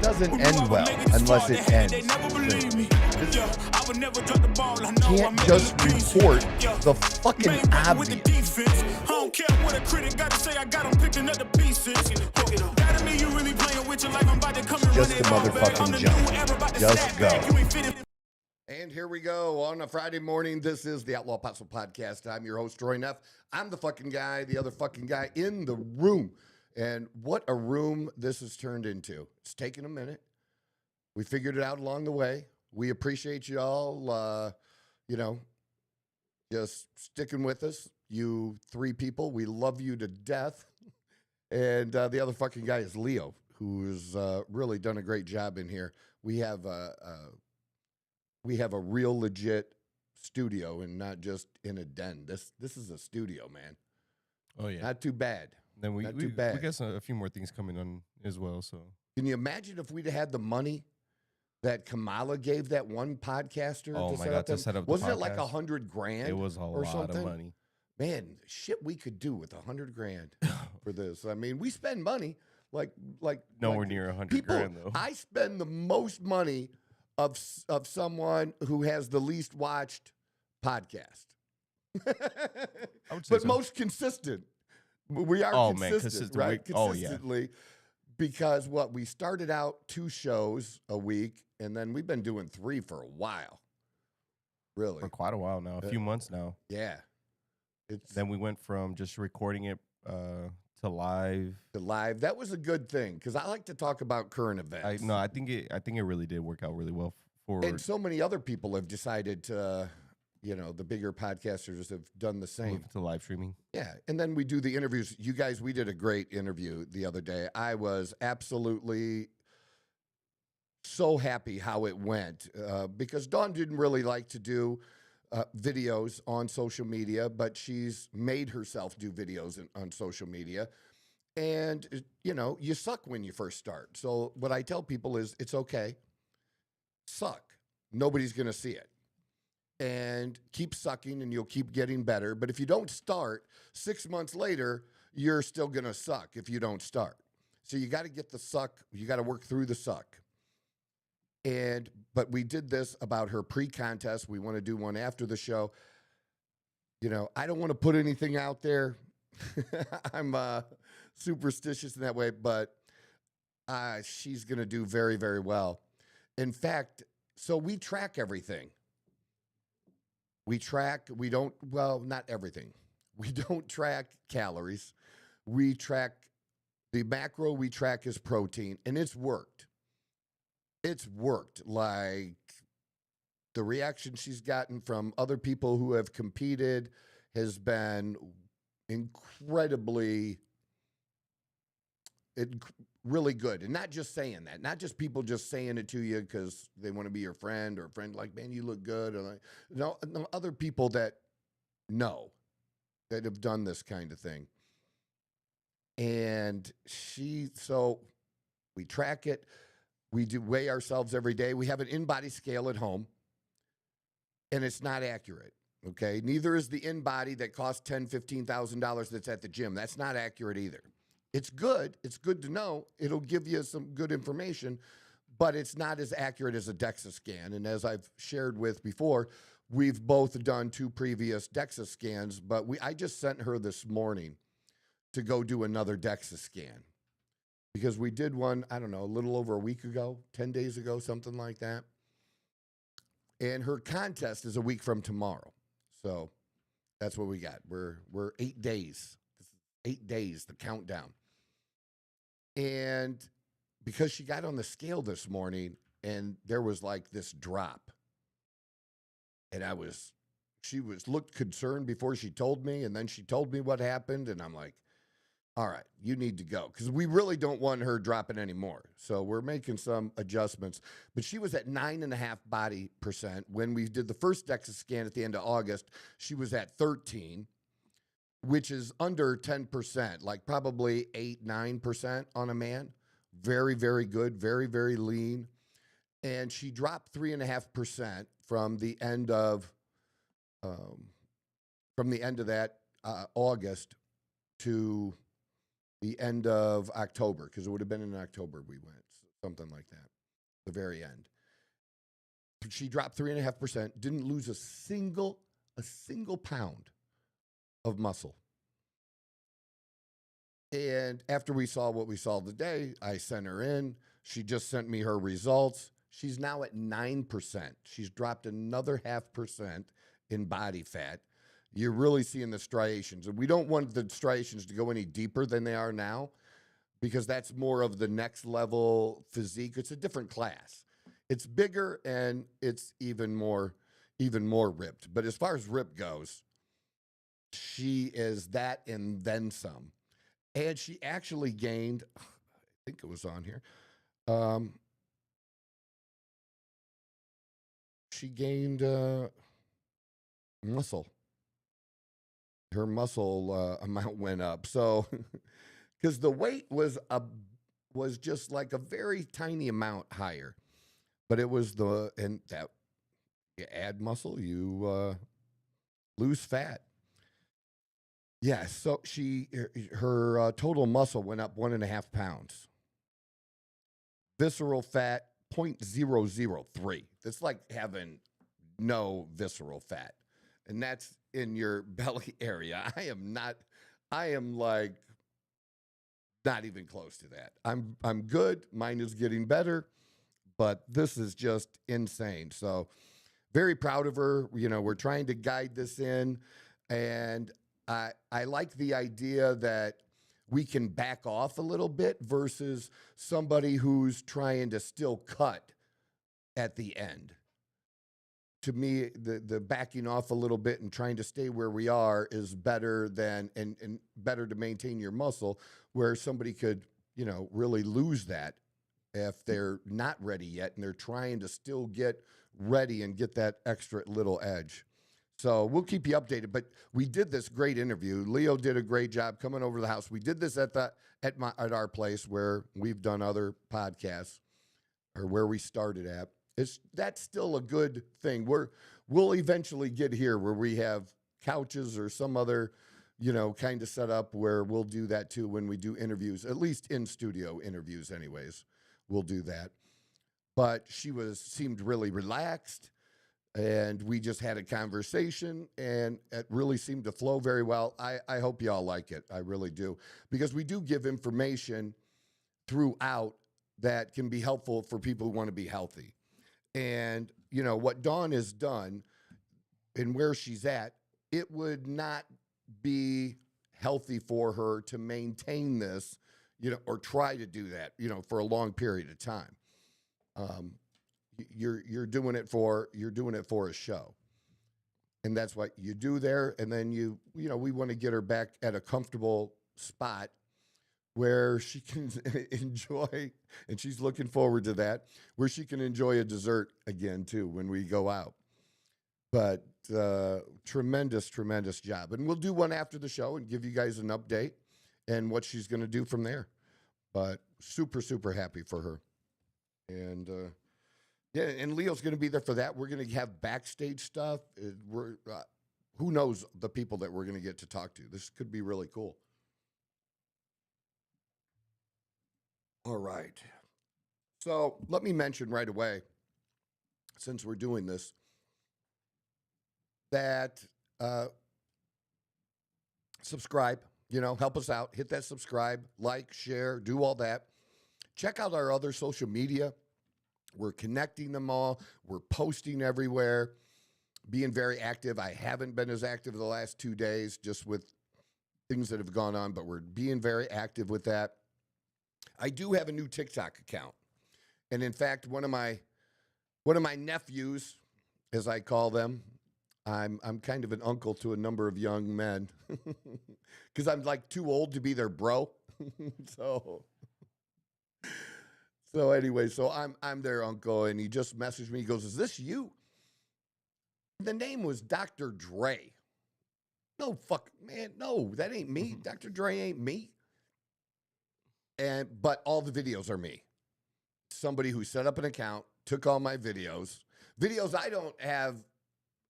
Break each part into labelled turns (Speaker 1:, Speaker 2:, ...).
Speaker 1: Doesn't end well unless it ends. Can't just report the fucking obvious.
Speaker 2: I don't care what a critic got to say, I got them picking up the pieces. That mean you really playing with your life, I'm about to come and
Speaker 1: just a motherfucking jump. Just go. And here we go on a Friday morning. This is the Outlaw Apostle Podcast. I'm your host, Troy Neff. I'm the fucking guy, the other fucking guy in the room. And what a room this has turned into. It's taken a minute. We figured it out along the way. We appreciate you all, just sticking with us. You three people, we love you to death. And the other fucking guy is Leo, who's really done a great job in here. We have a real legit studio and not just in a den. This is a studio, man.
Speaker 3: Oh, yeah.
Speaker 1: Not too bad.
Speaker 3: Then we got a few more things coming on as well. So
Speaker 1: can you imagine if we'd had the money that Kamala gave that one podcaster?
Speaker 3: Oh my God, to set up the
Speaker 1: wasn't
Speaker 3: podcast?
Speaker 1: It like $100,000?
Speaker 3: It was a lot of money.
Speaker 1: Man, shit we could do with $100,000 for this. I mean, we spend money like
Speaker 3: nowhere near $100,000 though.
Speaker 1: I spend the most money of someone who has the least watched podcast, but most consistent. We are consistent, right? Consistently, because we started out 2 shows a week, and then we've been doing 3 for a while. Really,
Speaker 3: for quite a while now, a few months now.
Speaker 1: Yeah.
Speaker 3: Then we went from just recording it to live.
Speaker 1: That was a good thing because I like to talk about current events.
Speaker 3: I think it really did work out really well for.
Speaker 1: And so many other people have decided to. The bigger podcasters have done the same.
Speaker 3: Move to live streaming.
Speaker 1: Yeah. And then we do the interviews. You guys, we did a great interview the other day. I was absolutely so happy how it went because Dawn didn't really like to do videos on social media, but she's made herself do videos on social media. And, you suck when you first start. So what I tell people is it's okay. Suck. Nobody's going to see it. And keep sucking and you'll keep getting better. But if you don't start, 6 months later, you're still going to suck if you don't start. So you got to get the suck. You got to work through the suck. But we did this about her pre-contest. We want to do one after the show. I don't want to put anything out there. I'm superstitious in that way, but she's going to do very, very well. In fact, so we track everything. Not everything. We don't track calories. We track the macro we track is protein, and it's worked. It's worked. Like the reaction she's gotten from other people who have competed has been incredibly really good. And not just saying that, not just people just saying it to you because they want to be your friend or a friend like, man, you look good. Or like, no, other people that know that have done this kind of thing. And so we track it. We do weigh ourselves every day. We have an in-body scale at home and it's not accurate. Okay. Neither is the in-body that costs $10,000, $15,000 that's at the gym. That's not accurate either. It's good. It's good to know. It'll give you some good information, but it's not as accurate as a DEXA scan. And as I've shared with before, we've both done 2 previous DEXA scans, but I just sent her this morning to go do another DEXA scan because we did one, I don't know, a little over a week ago, 10 days ago, something like that. And her contest is a week from tomorrow. So that's what we got. We're 8 days. 8 days, the countdown. And because she got on the scale this morning and there was like this drop. And she looked concerned before she told me. And then she told me what happened. And I'm like, all right, you need to go. Because we really don't want her dropping anymore. So we're making some adjustments. But she was at 9.5 body percent. When we did the first DEXA scan at the end of August, she was at 13. Which is under 10%, like probably 8-9% on a man. Very, very good, very, very lean. And she dropped 3.5% from the end of that August to the end of October, because it would have been in October we went, something like that, the very end. She dropped 3.5%, didn't lose a single pound of muscle. And after we saw what we saw today, I sent her in. She just sent me her results. She's now at 9%. She's dropped another 0.5% in body fat. You're really seeing the striations. And we don't want the striations to go any deeper than they are now, because that's more of the next level physique. It's a different class. It's bigger and it's even more ripped. But as far as rip goes, she is that and then some. And she actually gained, I think it was on here, she gained muscle. Her muscle amount went up. So, because the weight was just like a very tiny amount higher, but it was and that you add muscle, you lose fat. Yeah, so her total muscle went up 1.5 pounds. Visceral fat 0.003. That's like having no visceral fat, and that's in your belly area. I am like not even close to that. I'm good. Mine is getting better, but this is just insane. So very proud of her. You know, we're trying to guide this in, and I like the idea that we can back off a little bit versus somebody who's trying to still cut at the end. To me, the backing off a little bit and trying to stay where we are is better than and better to maintain your muscle, where somebody could, you know, really lose that if they're not ready yet and they're trying to still get ready and get that extra little edge. So we'll keep you updated, but we did this great interview. Leo did a great job coming over to the house. We did this at our place where we've done other podcasts, or where we started at. That's still a good thing. We'll eventually get here where we have couches or some other, you know, kind of setup where we'll do that too when we do interviews, at least in studio interviews anyways. We'll do that. But she seemed really relaxed. And we just had a conversation, and it really seemed to flow very well. I hope y'all like it. I really do. Because we do give information throughout that can be helpful for people who want to be healthy. And, you know, what Dawn has done and where she's at, it would not be healthy for her to maintain this, you know, or try to do that, you know, for a long period of time. You're doing it for a show, and that's what you do there. And then you know, we want to get her back at a comfortable spot where she can enjoy, and she's looking forward to that, where she can enjoy a dessert again too when we go out. But tremendous job, and we'll do one after the show and give you guys an update and what she's going to do from there. But super happy for her, and. Yeah, and Leo's going to be there for that. We're going to have backstage stuff. Who knows the people that we're going to get to talk to. This could be really cool. All right. So let me mention right away, since we're doing this, that subscribe, you know, help us out. Hit that subscribe, like, share, do all that. Check out our other social media. We're connecting them all. We're posting everywhere, being very active. I haven't been as active the last 2 days just with things that have gone on, but we're being very active with that. I do have a new TikTok account. And in fact, one of my nephews, as I call them, I'm kind of an uncle to a number of young men because I'm like too old to be their bro. So anyway, so I'm their uncle, and he just messaged me. He goes, "Is this you?" The name was Dr. Dre. No, fuck, man, no, that ain't me. Dr. Dre ain't me. But all the videos are me. Somebody who set up an account took all my videos I don't have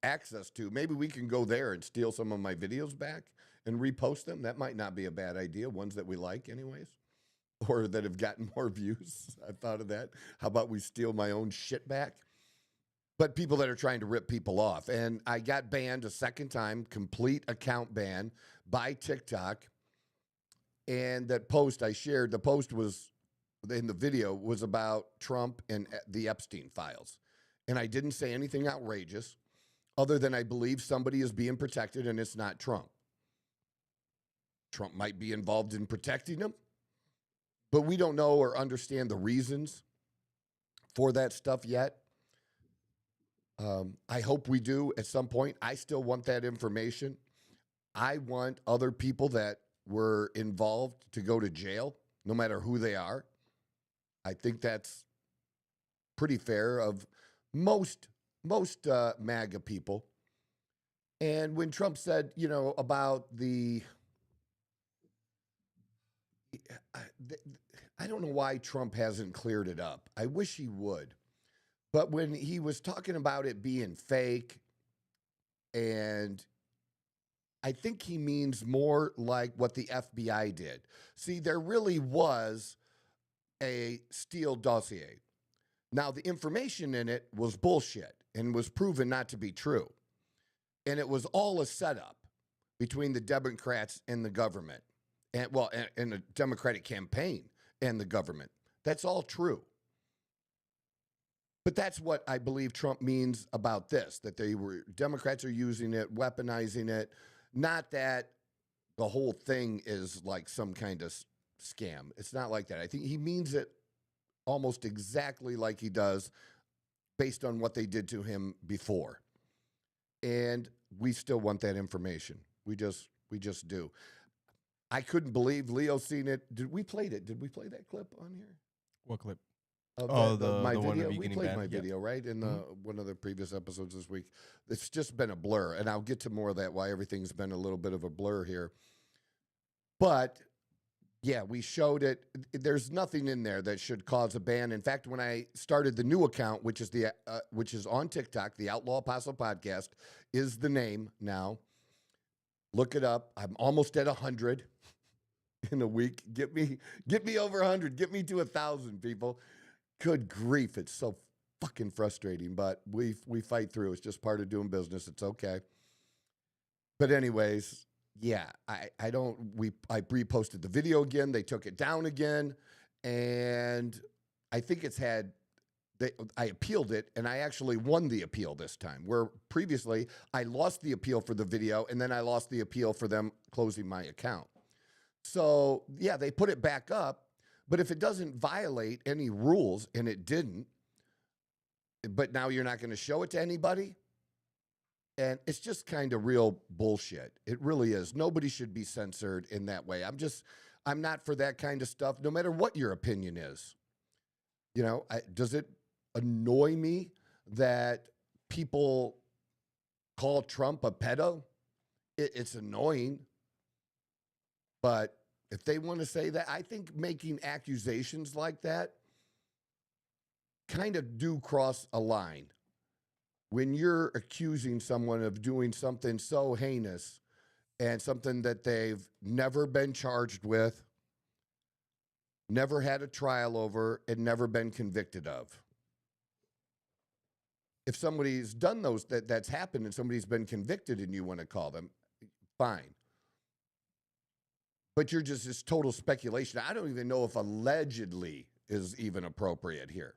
Speaker 1: access to. Maybe we can go there and steal some of my videos back and repost them. That might not be a bad idea, ones that we like anyways, or that have gotten more views. I thought of that. How about we steal my own shit back? But people that are trying to rip people off. And I got banned a second time, complete account ban by TikTok. And that post I shared, the post was, in the video, was about Trump and the Epstein files. And I didn't say anything outrageous other than I believe somebody is being protected and it's not Trump. Trump might be involved in protecting them, but we don't know or understand the reasons for that stuff yet. I hope we do at some point. I still want that information. I want other people that were involved to go to jail, no matter who they are. I think that's pretty fair of most MAGA people. And when Trump said, about I don't know why Trump hasn't cleared it up. I wish he would. But when he was talking about it being fake, and I think he means more like what the FBI did. See, there really was a Steele dossier. Now, the information in it was bullshit and was proven not to be true. And it was all a setup between the Democrats and the government. And the Democratic campaign and the government. That's all true. But that's what I believe Trump means about this, that Democrats are using it, weaponizing it, not that the whole thing is like some kind of scam. It's not like that. I think he means it almost exactly like he does based on what they did to him before. And we still want that information. We just do. I couldn't believe Leo seen it. Did we play that clip on here?
Speaker 3: What clip?
Speaker 1: My
Speaker 3: the one
Speaker 1: video.
Speaker 3: of you
Speaker 1: We
Speaker 3: getting
Speaker 1: played
Speaker 3: banned?
Speaker 1: my video, right? In one of the previous episodes this week. It's just been a blur, and I'll get to more of that, why everything's been a little bit of a blur here. But yeah, we showed it. There's nothing in there that should cause a ban. In fact, when I started the new account, which is on TikTok, the Outlaw Apostle Podcast is the name now. Look it up. I'm almost at 100 in a week. Get me over 100. Get me to 1,000, people. Good grief, it's so fucking frustrating, but we fight through. It's just part of doing business. It's okay. But anyways, yeah, I reposted the video again. They took it down again, and I think I appealed it, and I actually won the appeal this time, where previously I lost the appeal for the video, and then I lost the appeal for them closing my account. So, yeah, they put it back up, but if it doesn't violate any rules, and it didn't, but now you're not going to show it to anybody, and it's just kind of real bullshit. It really is. Nobody should be censored in that way. I'm not for that kind of stuff, no matter what your opinion is. Does it annoy me that people call Trump a pedo? It's annoying. But if they want to say that, I think making accusations like that kind of do cross a line. When you're accusing someone of doing something so heinous and something that they've never been charged with, never had a trial over, and never been convicted of. If somebody's done that's happened and somebody's been convicted and you want to call them, fine. But you're just this total speculation. I don't even know if allegedly is even appropriate here,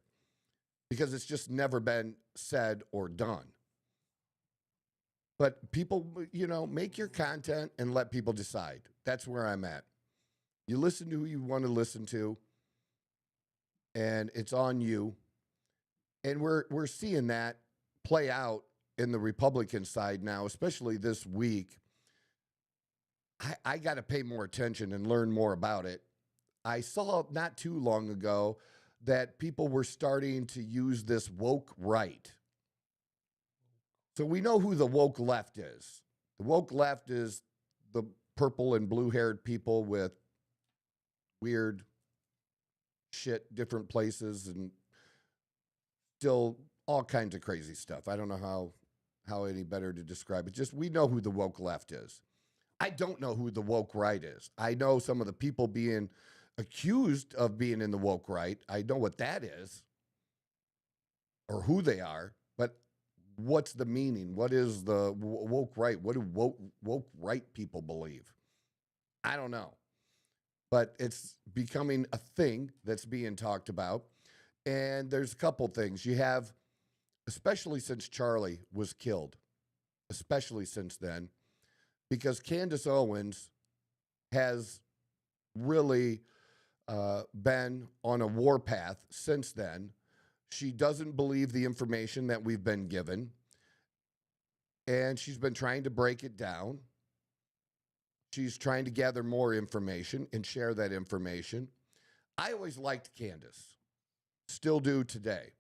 Speaker 1: because it's just never been said or done. But people, make your content and let people decide. That's where I'm at. You listen to who you want to listen to, and it's on you. And we're seeing that play out in the Republican side now, especially this week. I got to pay more attention and learn more about it. I saw not too long ago that people were starting to use this woke right. So we know who the woke left is. The woke left is the purple and blue-haired people with weird shit, different places, and still all kinds of crazy stuff. I don't know how any better to describe it. Just we know who the woke left is. I don't know who the woke right is. I know some of the people being accused of being in the woke right. I know what that is or who they are, but what's the meaning? What is the woke right? What do woke right people believe? I don't know. But it's becoming a thing that's being talked about. And there's a couple things. You have, especially since Charlie was killed, especially since then, because Candace Owens has really been on a warpath since then. She doesn't believe the information that we've been given, and she's been trying to break it down. She's trying to gather more information and share that information. I always liked Candace, still do today.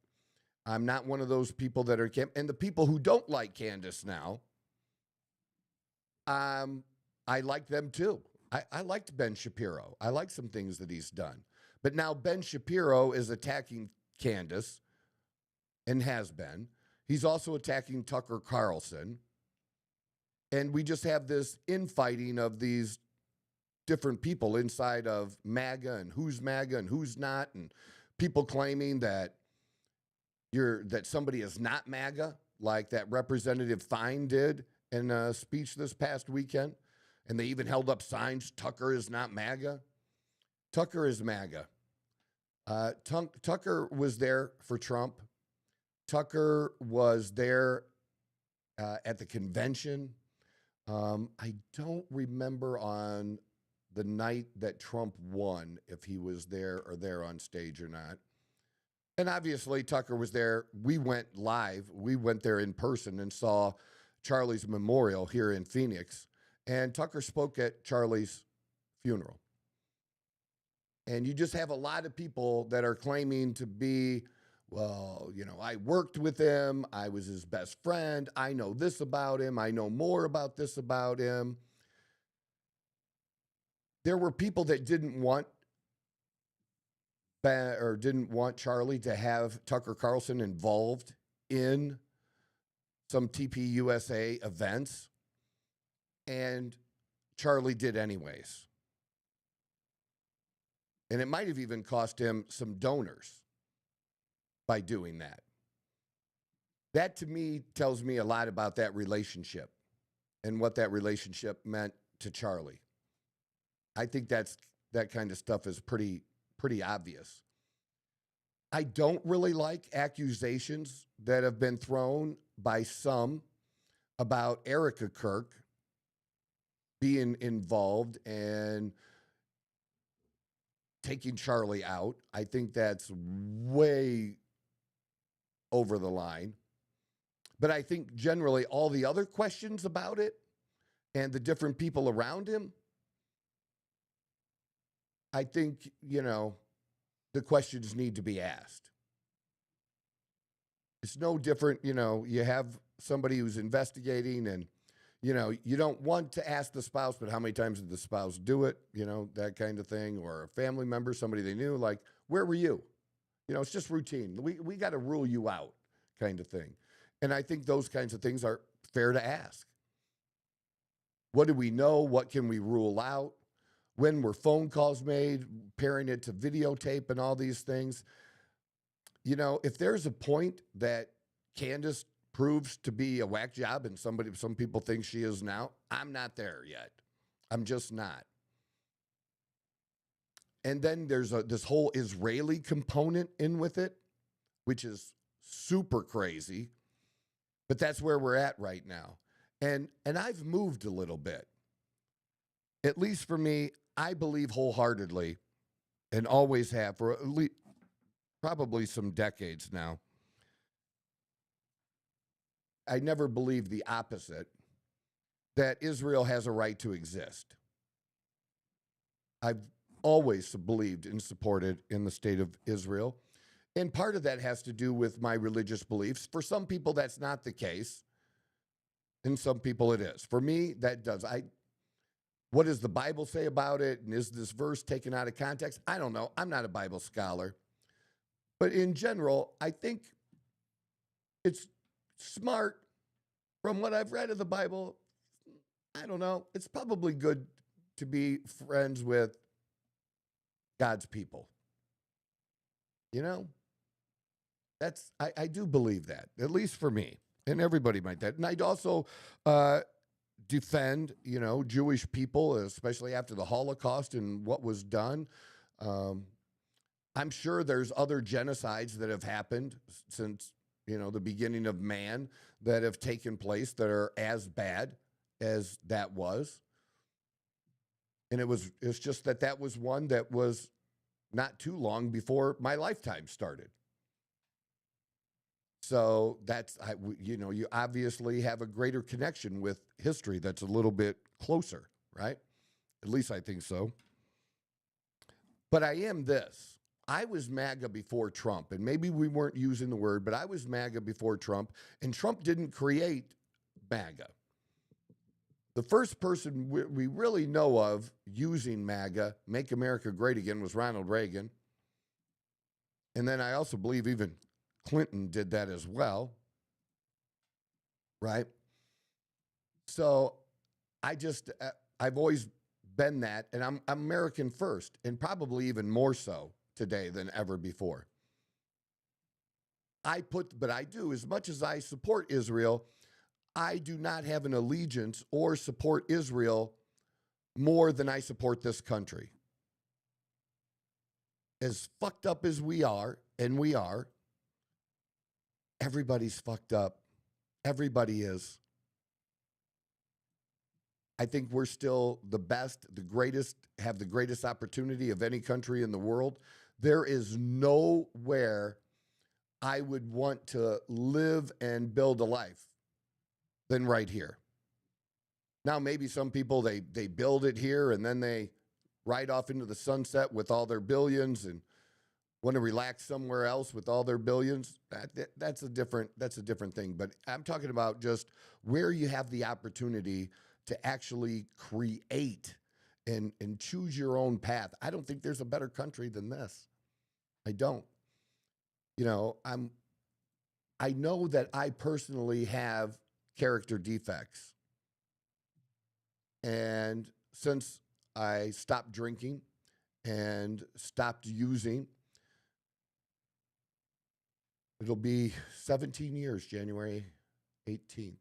Speaker 1: I'm not one of those people that are, and the people who don't like Candace now, I like them too. I liked Ben Shapiro. I like some things that he's done. But now Ben Shapiro is attacking Candace and has been. He's also attacking Tucker Carlson. And we just have this infighting of these different people inside of MAGA and who's not, and people claiming that that somebody is not MAGA, like that Representative Fine did in a speech this past weekend. And they even held up signs, Tucker is not MAGA. Tucker is MAGA. Tucker was there for Trump. Tucker was there at the convention. I don't remember on the night that Trump won if he was there on stage or not. And obviously Tucker was there. We went live. We went there in person and saw Charlie's memorial here in Phoenix. And Tucker spoke at Charlie's funeral. And you just have a lot of people that are claiming to be, well, you know, I worked with him. I was his best friend. I know this about him. I know more about this about him. There were people that didn't want Charlie to have Tucker Carlson involved in some TPUSA events. And Charlie did anyways. And it might have even cost him some donors by doing that. That to me tells me a lot about that relationship and what that relationship meant to Charlie. I think that kind of stuff is pretty obvious. I don't really like accusations that have been thrown by some about Erica Kirk being involved and taking Charlie out. I think that's way over the line. But I think generally all the other questions about it and the different people around him, I think, you know, the questions need to be asked. It's no different, you know, you have somebody who's investigating and, you know, you don't want to ask the spouse, but how many times did the spouse do it? You know, that kind of thing. Or a family member, somebody they knew, like, where were you? You know, it's just routine. We got to rule you out kind of thing. And I think those kinds of things are fair to ask. What do we know? What can we rule out? When were phone calls made? Pairing it to videotape and all these things. You know, if there's a point that Candace proves to be a whack job and some people think she is now, I'm not there yet. I'm just not. And then there's this whole Israeli component in with it, which is super crazy. But that's where we're at right now. And I've moved a little bit. At least for me, I believe wholeheartedly, and always have for at least probably some decades now. I never believed the opposite, that Israel has a right to exist. I've always believed and supported in the state of Israel. And part of that has to do with my religious beliefs. For some people, that's not the case. And some people it is. For me, that does. What does the Bible say about it? And is this verse taken out of context? I don't know. I'm not a Bible scholar. But in general, I think It's smart. From what I've read of the Bible, I don't know. It's probably good to be friends with God's people. You know, I do believe that, at least for me, and everybody might that. And I'd also defend, Jewish people, especially after the Holocaust and what was done. I'm sure there's other genocides that have happened since, the beginning of man that have taken place that are as bad as that was. And it's just that was one that was not too long before my lifetime started. So you obviously have a greater connection with history that's a little bit closer, right? At least I think so. But I am this. I was MAGA before Trump, and maybe we weren't using the word, but I was MAGA before Trump, and Trump didn't create MAGA. The first person we really know of using MAGA, Make America Great Again, was Ronald Reagan. And then I also believe even Clinton did that as well, right? So I've always been that, and I'm American first, and probably even more so today than ever before. But I do, as much as I support Israel, I do not have an allegiance or support Israel more than I support this country. As fucked up as we are, and we are, everybody's fucked up. Everybody is. I think we're still the best, the greatest, have the greatest opportunity of any country in the world. There is nowhere I would want to live and build a life than right here. Now, maybe some people, they build it here and then they ride off into the sunset with all their billions and want to relax somewhere else with all their billions. That's a different thing. But I'm talking about just where you have the opportunity to actually create and choose your own path. I don't think there's a better country than this. I don't. I know that I personally have character defects. And since I stopped drinking and stopped using, it'll be 17 years, January 18th.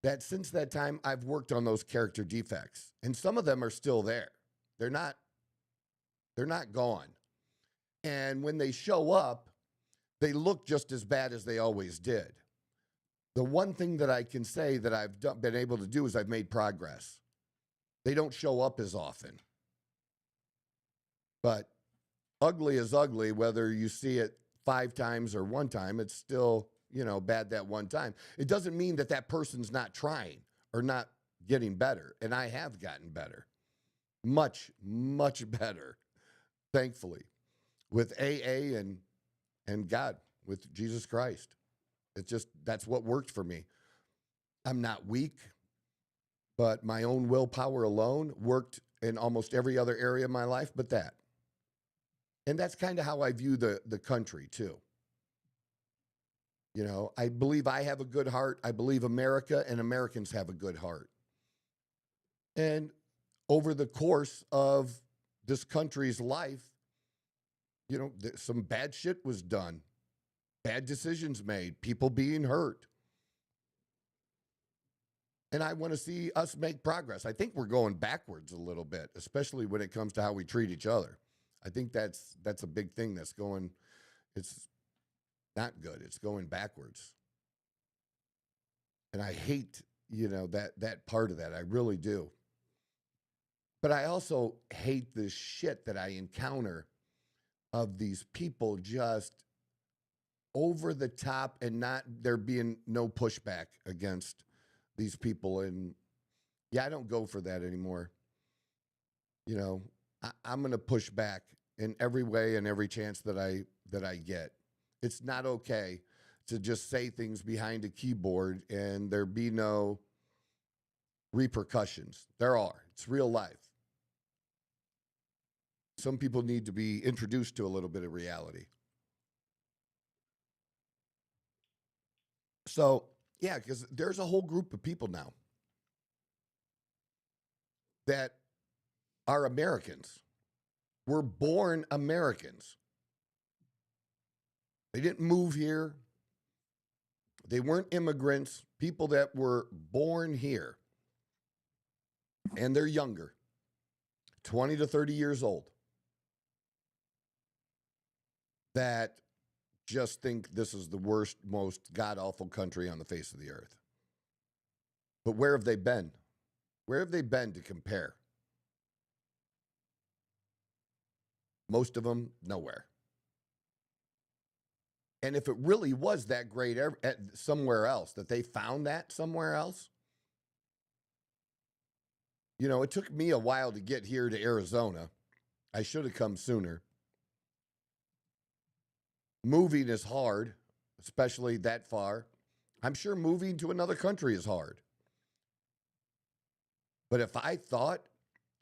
Speaker 1: That since that time, I've worked on those character defects. And some of them are still there. They're not gone. And when they show up, they look just as bad as they always did. The one thing that I can say that I've been able to do is I've made progress. They don't show up as often. But ugly is ugly, whether you see it 5 times or 1 time, it's still, bad that one time. It doesn't mean that person's not trying or not getting better. And I have gotten better. Much, much better, thankfully, with AA and God, with Jesus Christ. It's just, that's what worked for me. I'm not weak, but my own willpower alone worked in almost every other area of my life but that. And that's kind of how I view the country too. I believe I have a good heart. I believe America and Americans have a good heart. And over the course of this country's life, some bad shit was done. Bad decisions made, people being hurt. And I want to see us make progress. I think we're going backwards a little bit, especially when it comes to how we treat each other. I think that's a big thing that's going, it's not good. It's going backwards. And I hate, that part of that. I really do. But I also hate the shit that I encounter of these people just over the top and not there being no pushback against these people. And I don't go for that anymore. I'm going to push back in every way and every chance that I get. It's not okay to just say things behind a keyboard and there be no repercussions. There are. It's real life. Some people need to be introduced to a little bit of reality. So, yeah, because there's a whole group of people now that are Americans, were born Americans. They didn't move here. They weren't immigrants, people that were born here. And they're younger, 20 to 30 years old, that just think this is the worst, most god-awful country on the face of the earth. But where have they been? Where have they been to compare? Most of them, nowhere. And if it really was that great somewhere else, that they found that somewhere else, you know, it took me a while to get here to Arizona. I should have come sooner. Moving is hard, especially that far. I'm sure moving to another country is hard. But if I thought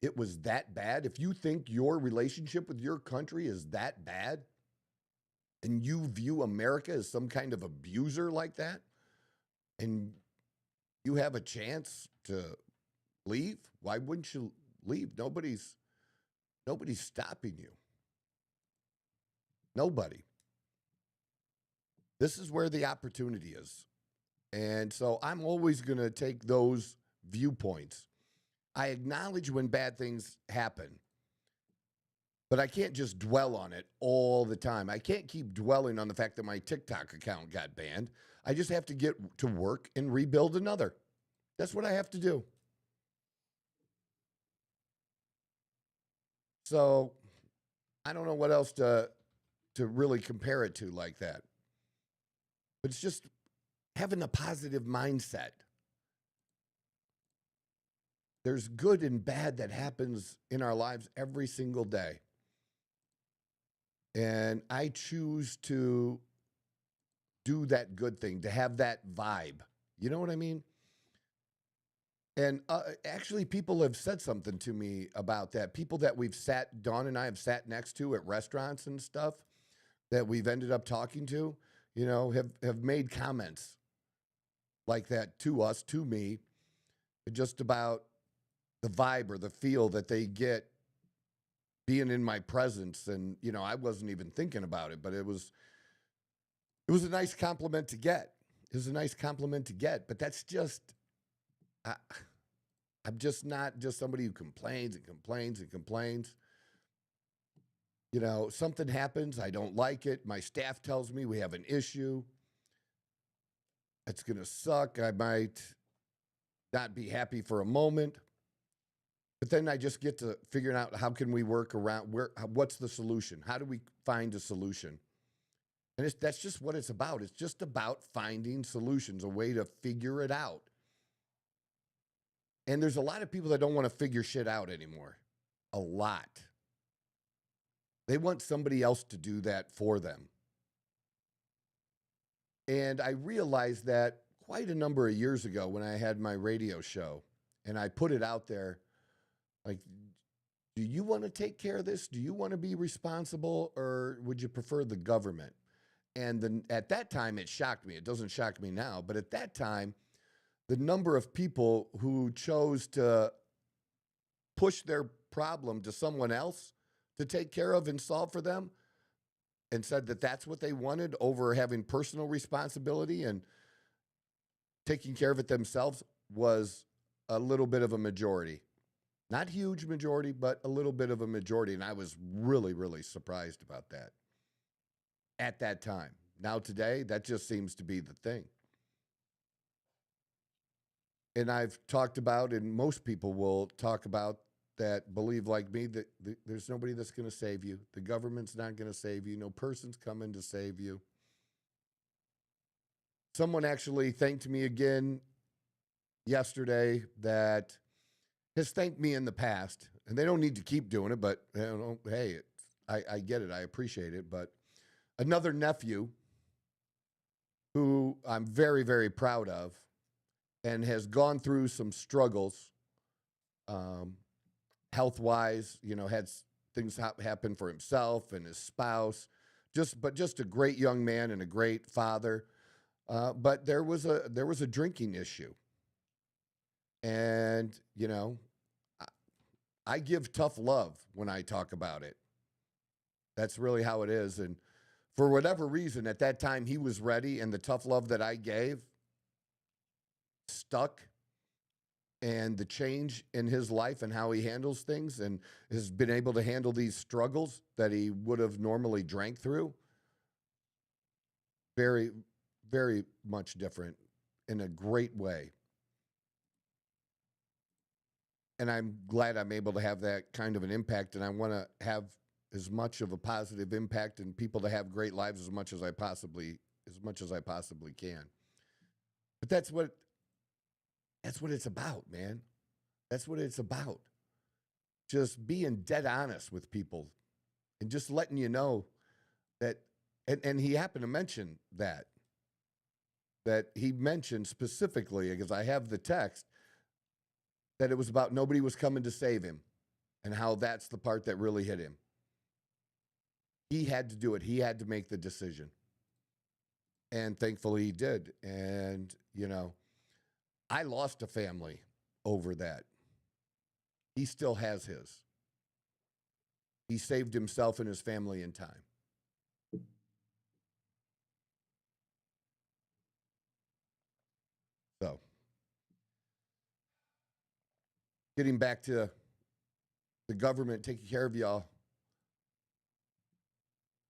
Speaker 1: it was that bad, if you think your relationship with your country is that bad, and you view America as some kind of abuser like that, and you have a chance to leave, why wouldn't you leave? Nobody's stopping you. Nobody. This is where the opportunity is. And so I'm always going to take those viewpoints. I acknowledge when bad things happen, but I can't just dwell on it all the time. I can't keep dwelling on the fact that my TikTok account got banned. I just have to get to work and rebuild another. That's what I have to do. So I don't know what else to really compare it to like that. But it's just having a positive mindset. There's good and bad that happens in our lives every single day. And I choose to do that good thing, to have that vibe. You know what I mean? And actually, people have said something to me about that. People that Dawn and I have sat next to at restaurants and stuff that we've ended up talking to, you know, have made comments like that to us, to me, just about the vibe or the feel that they get being in my presence. And, you know, I wasn't even thinking about it, but it was a nice compliment to get. It was a nice compliment to get, but that's just, I'm just not just somebody who complains and complains and complains. You know, something happens, I don't like it. My staff tells me we have an issue. It's going to suck. I might not be happy for a moment. But then I just get to figuring out how can we work around, what's the solution? How do we find a solution? And that's just what it's about. It's just about finding solutions, a way to figure it out. And there's a lot of people that don't want to figure shit out anymore. A lot. They want somebody else to do that for them. And I realized that quite a number of years ago when I had my radio show, and I put it out there, like, do you want to take care of this? Do you want to be responsible, or would you prefer the government? And then at that time, it shocked me. It doesn't shock me now, but at that time, the number of people who chose to push their problem to someone else to take care of and solve for them, and said that that's what they wanted over having personal responsibility and taking care of it themselves, was a little bit of a majority. Not huge majority, but a little bit of a majority. And I was really, really surprised about that at that time. Now today, that just seems to be the thing. And I've talked about, and most people will talk about, that believe like me that there's nobody that's going to save you. The government's not going to save you. No person's coming to save you. Someone actually thanked me again yesterday that has thanked me in the past, and they don't need to keep doing it, but you know, hey, I get it. I appreciate it. But another nephew who I'm very, very proud of and has gone through some struggles, health-wise, you know, had things happen for himself and his spouse, just a great young man and a great father. But there was a drinking issue, and I give tough love when I talk about it. That's really how it is. And for whatever reason, at that time, he was ready, and the tough love that I gave stuck. And the change in his life and how he handles things and has been able to handle these struggles that he would have normally drank through, very, very much different in a great way. And I'm glad I'm able to have that kind of an impact, and I want to have as much of a positive impact and people to have great lives as much as I possibly can. But that's what it's about, man. That's what it's about. Just being dead honest with people and just letting you know that, and he happened to mention that he mentioned specifically, because I have the text, that it was about nobody was coming to save him and how that's the part that really hit him. He had to do it. He had to make the decision. And thankfully he did. And, I lost a family over that. He still has his. He saved himself and his family in time. So, getting back to the government taking care of y'all,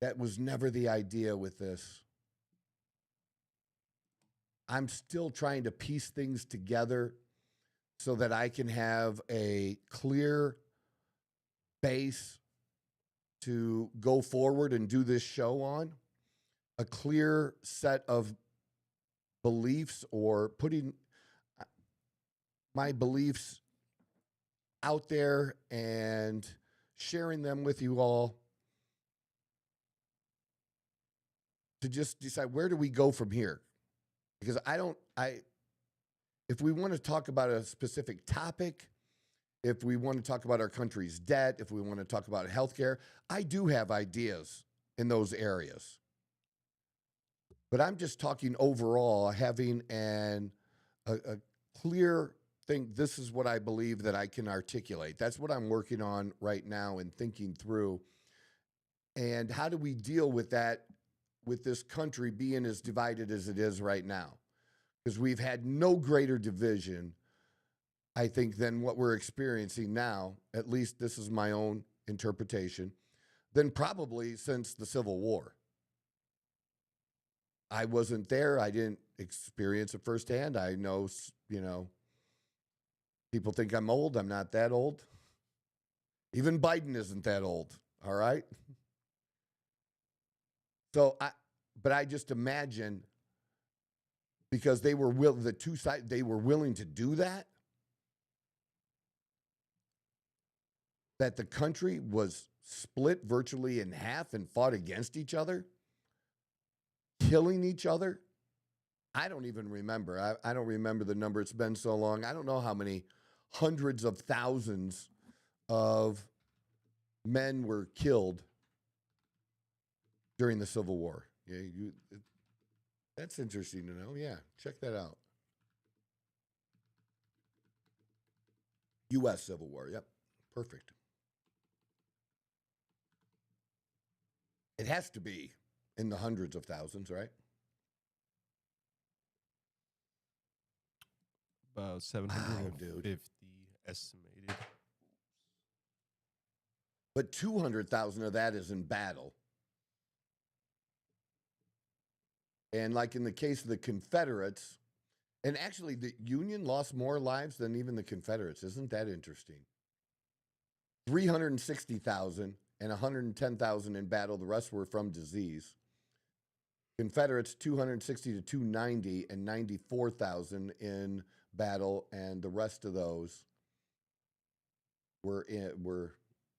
Speaker 1: that was never the idea with this. I'm still trying to piece things together so that I can have a clear base to go forward and do this show on, a clear set of beliefs, or putting my beliefs out there and sharing them with you all to just decide, where do we go from here? Because if we want to talk about a specific topic, if we want to talk about our country's debt, if we want to talk about healthcare, I do have ideas in those areas. But I'm just talking overall, having a clear thing. This is what I believe that I can articulate. That's what I'm working on right now and thinking through. And how do we deal with that, with this country being as divided as it is right now? Because we've had no greater division, I think, than what we're experiencing now. At least this is my own interpretation, than probably since the Civil War. I wasn't there. I didn't experience it firsthand. I know, people think I'm old. I'm not that old. Even Biden isn't that old. All right. So but I just imagine, because they were the two sides, they were willing to do that, that the country was split virtually in half and fought against each other, killing each other. I don't even remember. I don't remember the number. It's been so long. I don't know how many hundreds of thousands of men were killed during the Civil War. Yeah, that's interesting to know. Yeah, check that out. U.S. Civil War. Yep, perfect. It has to be in the hundreds of thousands, right?
Speaker 3: About 750 estimated.
Speaker 1: But 200,000 of that is in battle. And like in the case of the Confederates, and actually the Union lost more lives than even the Confederates. Isn't that interesting? 360,000 and 110,000 in battle. The rest were from disease. Confederates, 260 to 290 and 94,000 in battle, and the rest of those were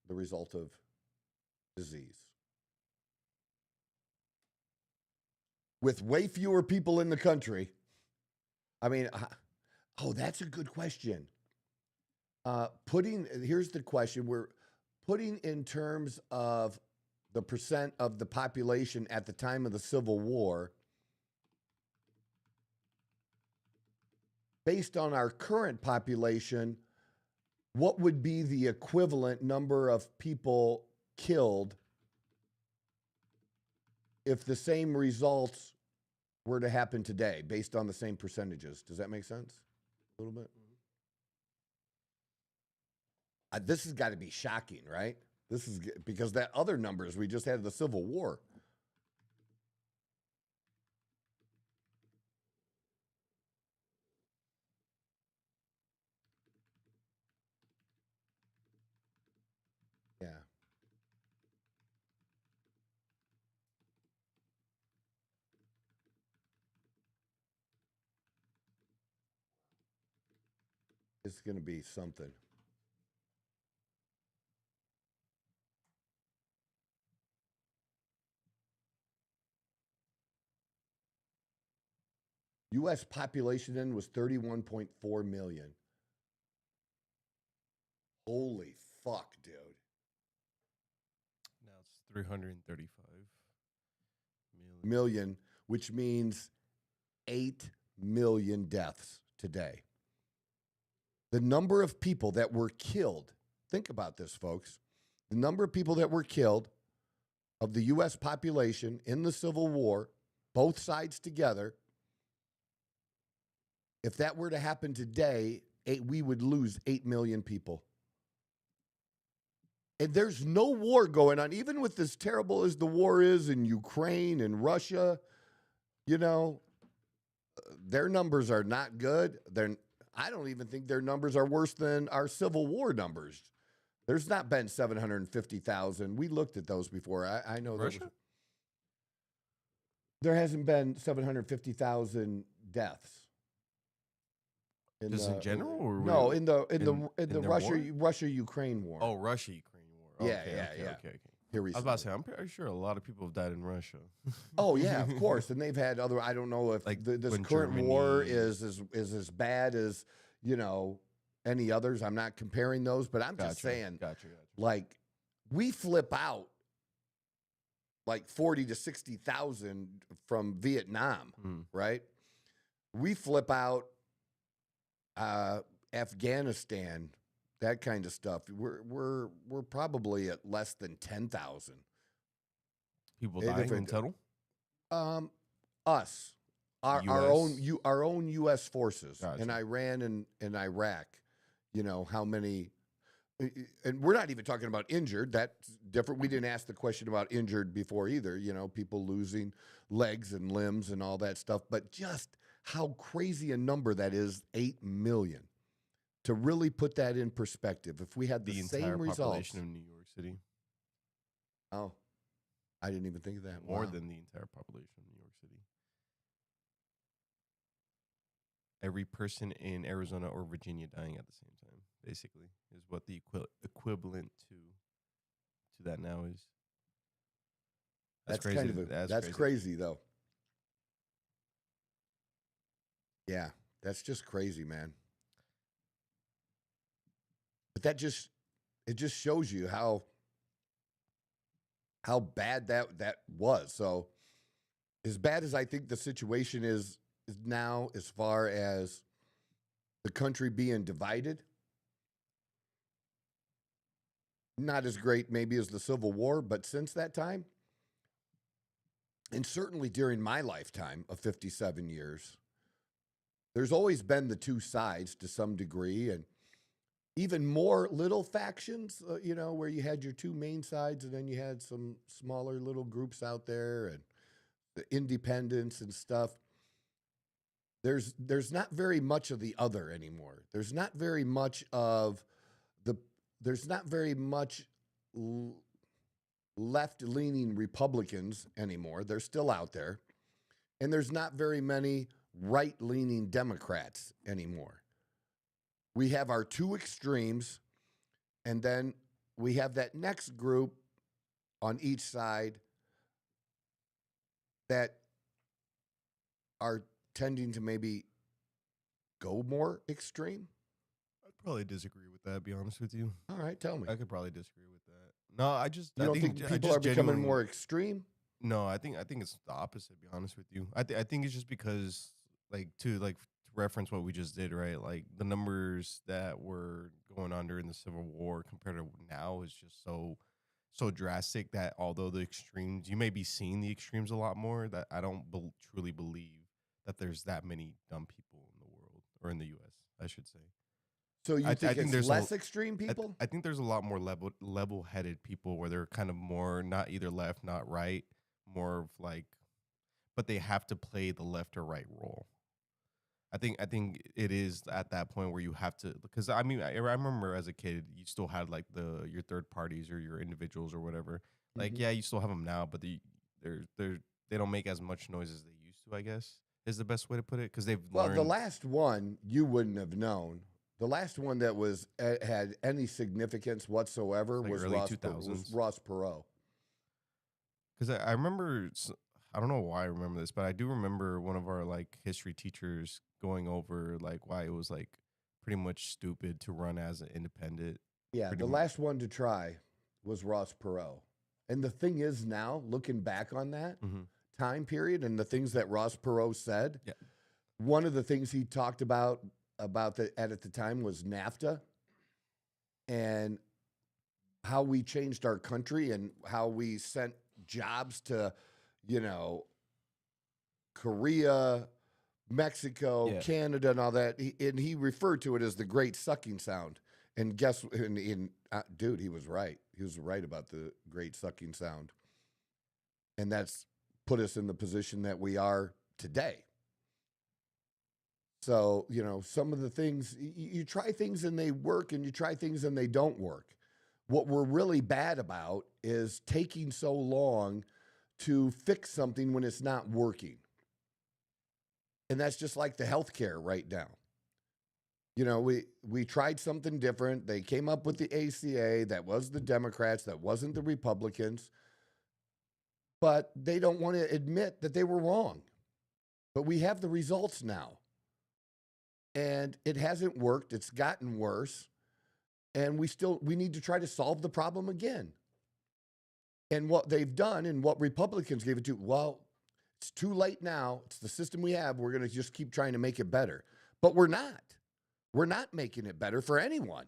Speaker 1: the result of disease. With way fewer people in the country. I mean, that's a good question. Here's the question. We're putting in terms of the percent of the population at the time of the Civil War. based on our current population, what would be the equivalent number of people killed if the same results were to happen today based on the same percentages? Does that make sense? A little bit? This has got to be shocking, right? This is because that other numbers we just had the Civil War. Yeah. It's going to be something. U.S. population then was 31.4 million. Holy fuck, dude.
Speaker 3: Now it's 335
Speaker 1: million, which means 8 million deaths today. The number of people that were killed, think about this, folks. The number of people that were killed of the U.S. population in the Civil War, both sides together, if that were to happen today, we would lose 8 million people. And there's no war going on, even with as terrible as the war is in Ukraine and Russia. You know, their numbers are not good. I don't even think their numbers are worse than our Civil War numbers. There's not been 750,000. We looked at those before. I know
Speaker 3: Russia?
Speaker 1: There hasn't been 750,000 deaths.
Speaker 3: In general, or
Speaker 1: no? In the Russia-Ukraine war.
Speaker 3: Oh, Russia-Ukraine war.
Speaker 1: Yeah.
Speaker 3: Okay.
Speaker 1: Here
Speaker 3: I was about to say, I'm pretty sure a lot of people have died in Russia.
Speaker 1: Oh yeah, of course. And they've had other. I don't know if
Speaker 3: like
Speaker 1: this current
Speaker 3: Germany
Speaker 1: war is as bad as any others. I'm not comparing those, but I'm just saying.
Speaker 3: Gotcha.
Speaker 1: Like we flip out like 40 to 60,000 from Vietnam, right? We flip out. Afghanistan, that kind of stuff. We're probably at less than 10,000
Speaker 3: people dying in total.
Speaker 1: Us, our own U.S. forces in Iran and Iraq. You know how many, and we're not even talking about injured. That's different. We didn't ask the question about injured before either. You know, people losing legs and limbs and all that stuff, but just how crazy a number that is, 8 million. To really put that in perspective, if we had the same results.
Speaker 3: Population of New York City.
Speaker 1: Oh, I didn't even think of that.
Speaker 3: More than the entire population of New York City. Every person in Arizona or Virginia dying at the same time, basically, is what the equivalent to that now is. That's crazy.
Speaker 1: That's crazy, though. Yeah, that's just crazy, man. But it just shows you how bad that was. So as bad as I think the situation is now, as far as the country being divided, not as great maybe as the Civil War, but since that time, and certainly during my lifetime of 57 years, there's always been the two sides to some degree, and even more little factions, where you had your two main sides and then you had some smaller little groups out there and the independents and stuff. There's not very much of the other anymore. There's not very much left-leaning Republicans anymore. They're still out there. And there's not very many right-leaning Democrats anymore. We have our two extremes, and then we have that next group on each side that are tending to maybe go more extreme.
Speaker 3: I'd probably disagree with that, to be honest with you.
Speaker 1: All right, tell me.
Speaker 3: I could probably disagree with that. No, I
Speaker 1: think people are becoming more extreme?
Speaker 3: No, I think it's the opposite, to be honest with you. I think it's just because, to reference what we just did, right? Like the numbers that were going on during the Civil War compared to now is just so drastic that although the extremes, you may be seeing the extremes a lot more, that I don't truly believe that there's that many dumb people in the world or in the U.S. I should say.
Speaker 1: So you think
Speaker 3: think
Speaker 1: it's
Speaker 3: there's
Speaker 1: less extreme people?
Speaker 3: I think there's a lot more level-headed people where they're kind of more not either left, not right, more of like, but they have to play the left or right role. I think it is at that point where you have to, because I mean I remember as a kid you still had like your third parties or your individuals or whatever. Like yeah, you still have them now, but they don't make as much noise as they used to, I guess, is the best way to put it, because they've
Speaker 1: Well,
Speaker 3: learned.
Speaker 1: the last one you wouldn't have known. The last one that was had any significance whatsoever
Speaker 3: Like
Speaker 1: was
Speaker 3: early
Speaker 1: Ross
Speaker 3: 2000s.
Speaker 1: Ross Perot.
Speaker 3: Because I remember, I don't know why I remember this, but I do remember one of our like history teachers going over like why it was like pretty much stupid to run as an independent.
Speaker 1: Yeah, the last one to try was Ross Perot. And the thing is now, looking back on that time period and the things that Ross Perot said, one of the things he talked about at the time was NAFTA and how we changed our country and how we sent jobs to, Korea, Mexico, Canada, and all that. And he referred to it as the great sucking sound. And dude, he was right. He was right about the great sucking sound. And that's put us in the position that we are today. So, some of the things, you try things and they work, and you try things and they don't work. What we're really bad about is taking so long to fix something when it's not working. And that's just like the healthcare right now. We tried something different. They came up with the ACA. That was the Democrats. That wasn't the Republicans. But they don't want to admit that they were wrong. But we have the results now. And it hasn't worked. It's gotten worse. And we need to try to solve the problem again. And what they've done and what Republicans gave it to, well, it's too late now. It's the system we have. We're going to just keep trying to make it better. But we're not. We're not making it better for anyone.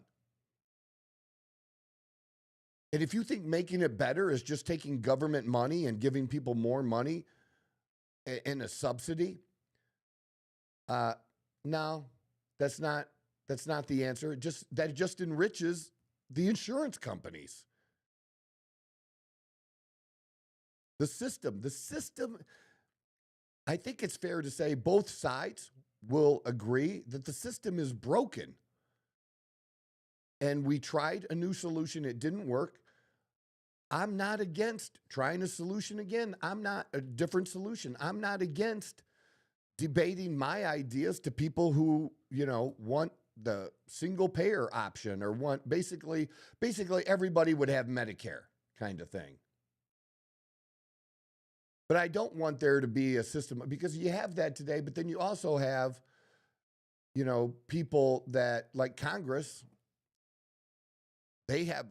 Speaker 1: And if you think making it better is just taking government money and giving people more money in a subsidy, no, that's not the answer. That just enriches the insurance companies. The system, I think it's fair to say both sides will agree that the system is broken. And we tried a new solution. It didn't work. I'm not against trying a solution again. I'm not a different solution. I'm not against debating my ideas to people who, want the single payer option or want basically everybody would have Medicare kind of thing. But I don't want there to be a system, because you have that today, but then you also have, people that like Congress, they have,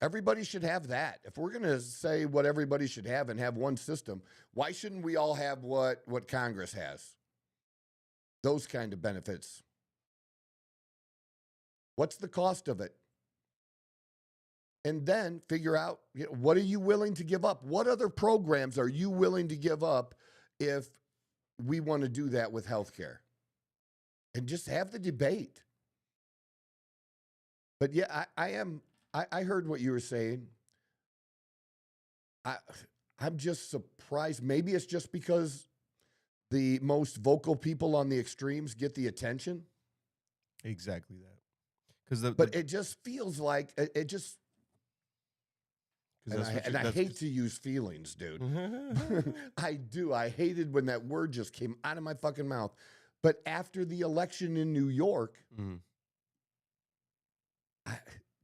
Speaker 1: everybody should have that. If we're going to say what everybody should have and have one system, why shouldn't we all have what Congress has? Those kind of benefits. What's the cost of it? And then figure out, what are you willing to give up? What other programs are you willing to give up if we want to do that with healthcare? And just have the debate. But yeah, I heard what you were saying. I'm just surprised. Maybe it's just because the most vocal people on the extremes get the attention.
Speaker 3: Exactly that.
Speaker 1: But it just feels like it just. And I hate to use feelings, dude. I do. I hated when that word just came out of my fucking mouth. But after the election in New York,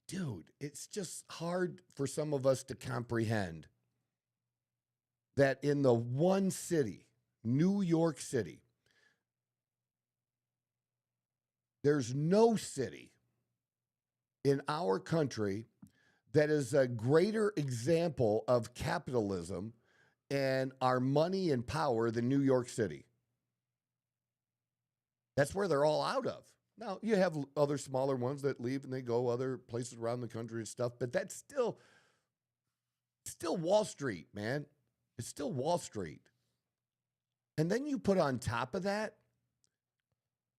Speaker 1: dude, it's just hard for some of us to comprehend that in the one city, New York City, there's no city in our country that is a greater example of capitalism and our money and power than New York City. That's where they're all out of. Now, you have other smaller ones that leave and they go other places around the country and stuff, but that's still Wall Street, man. It's still Wall Street. And then you put on top of that,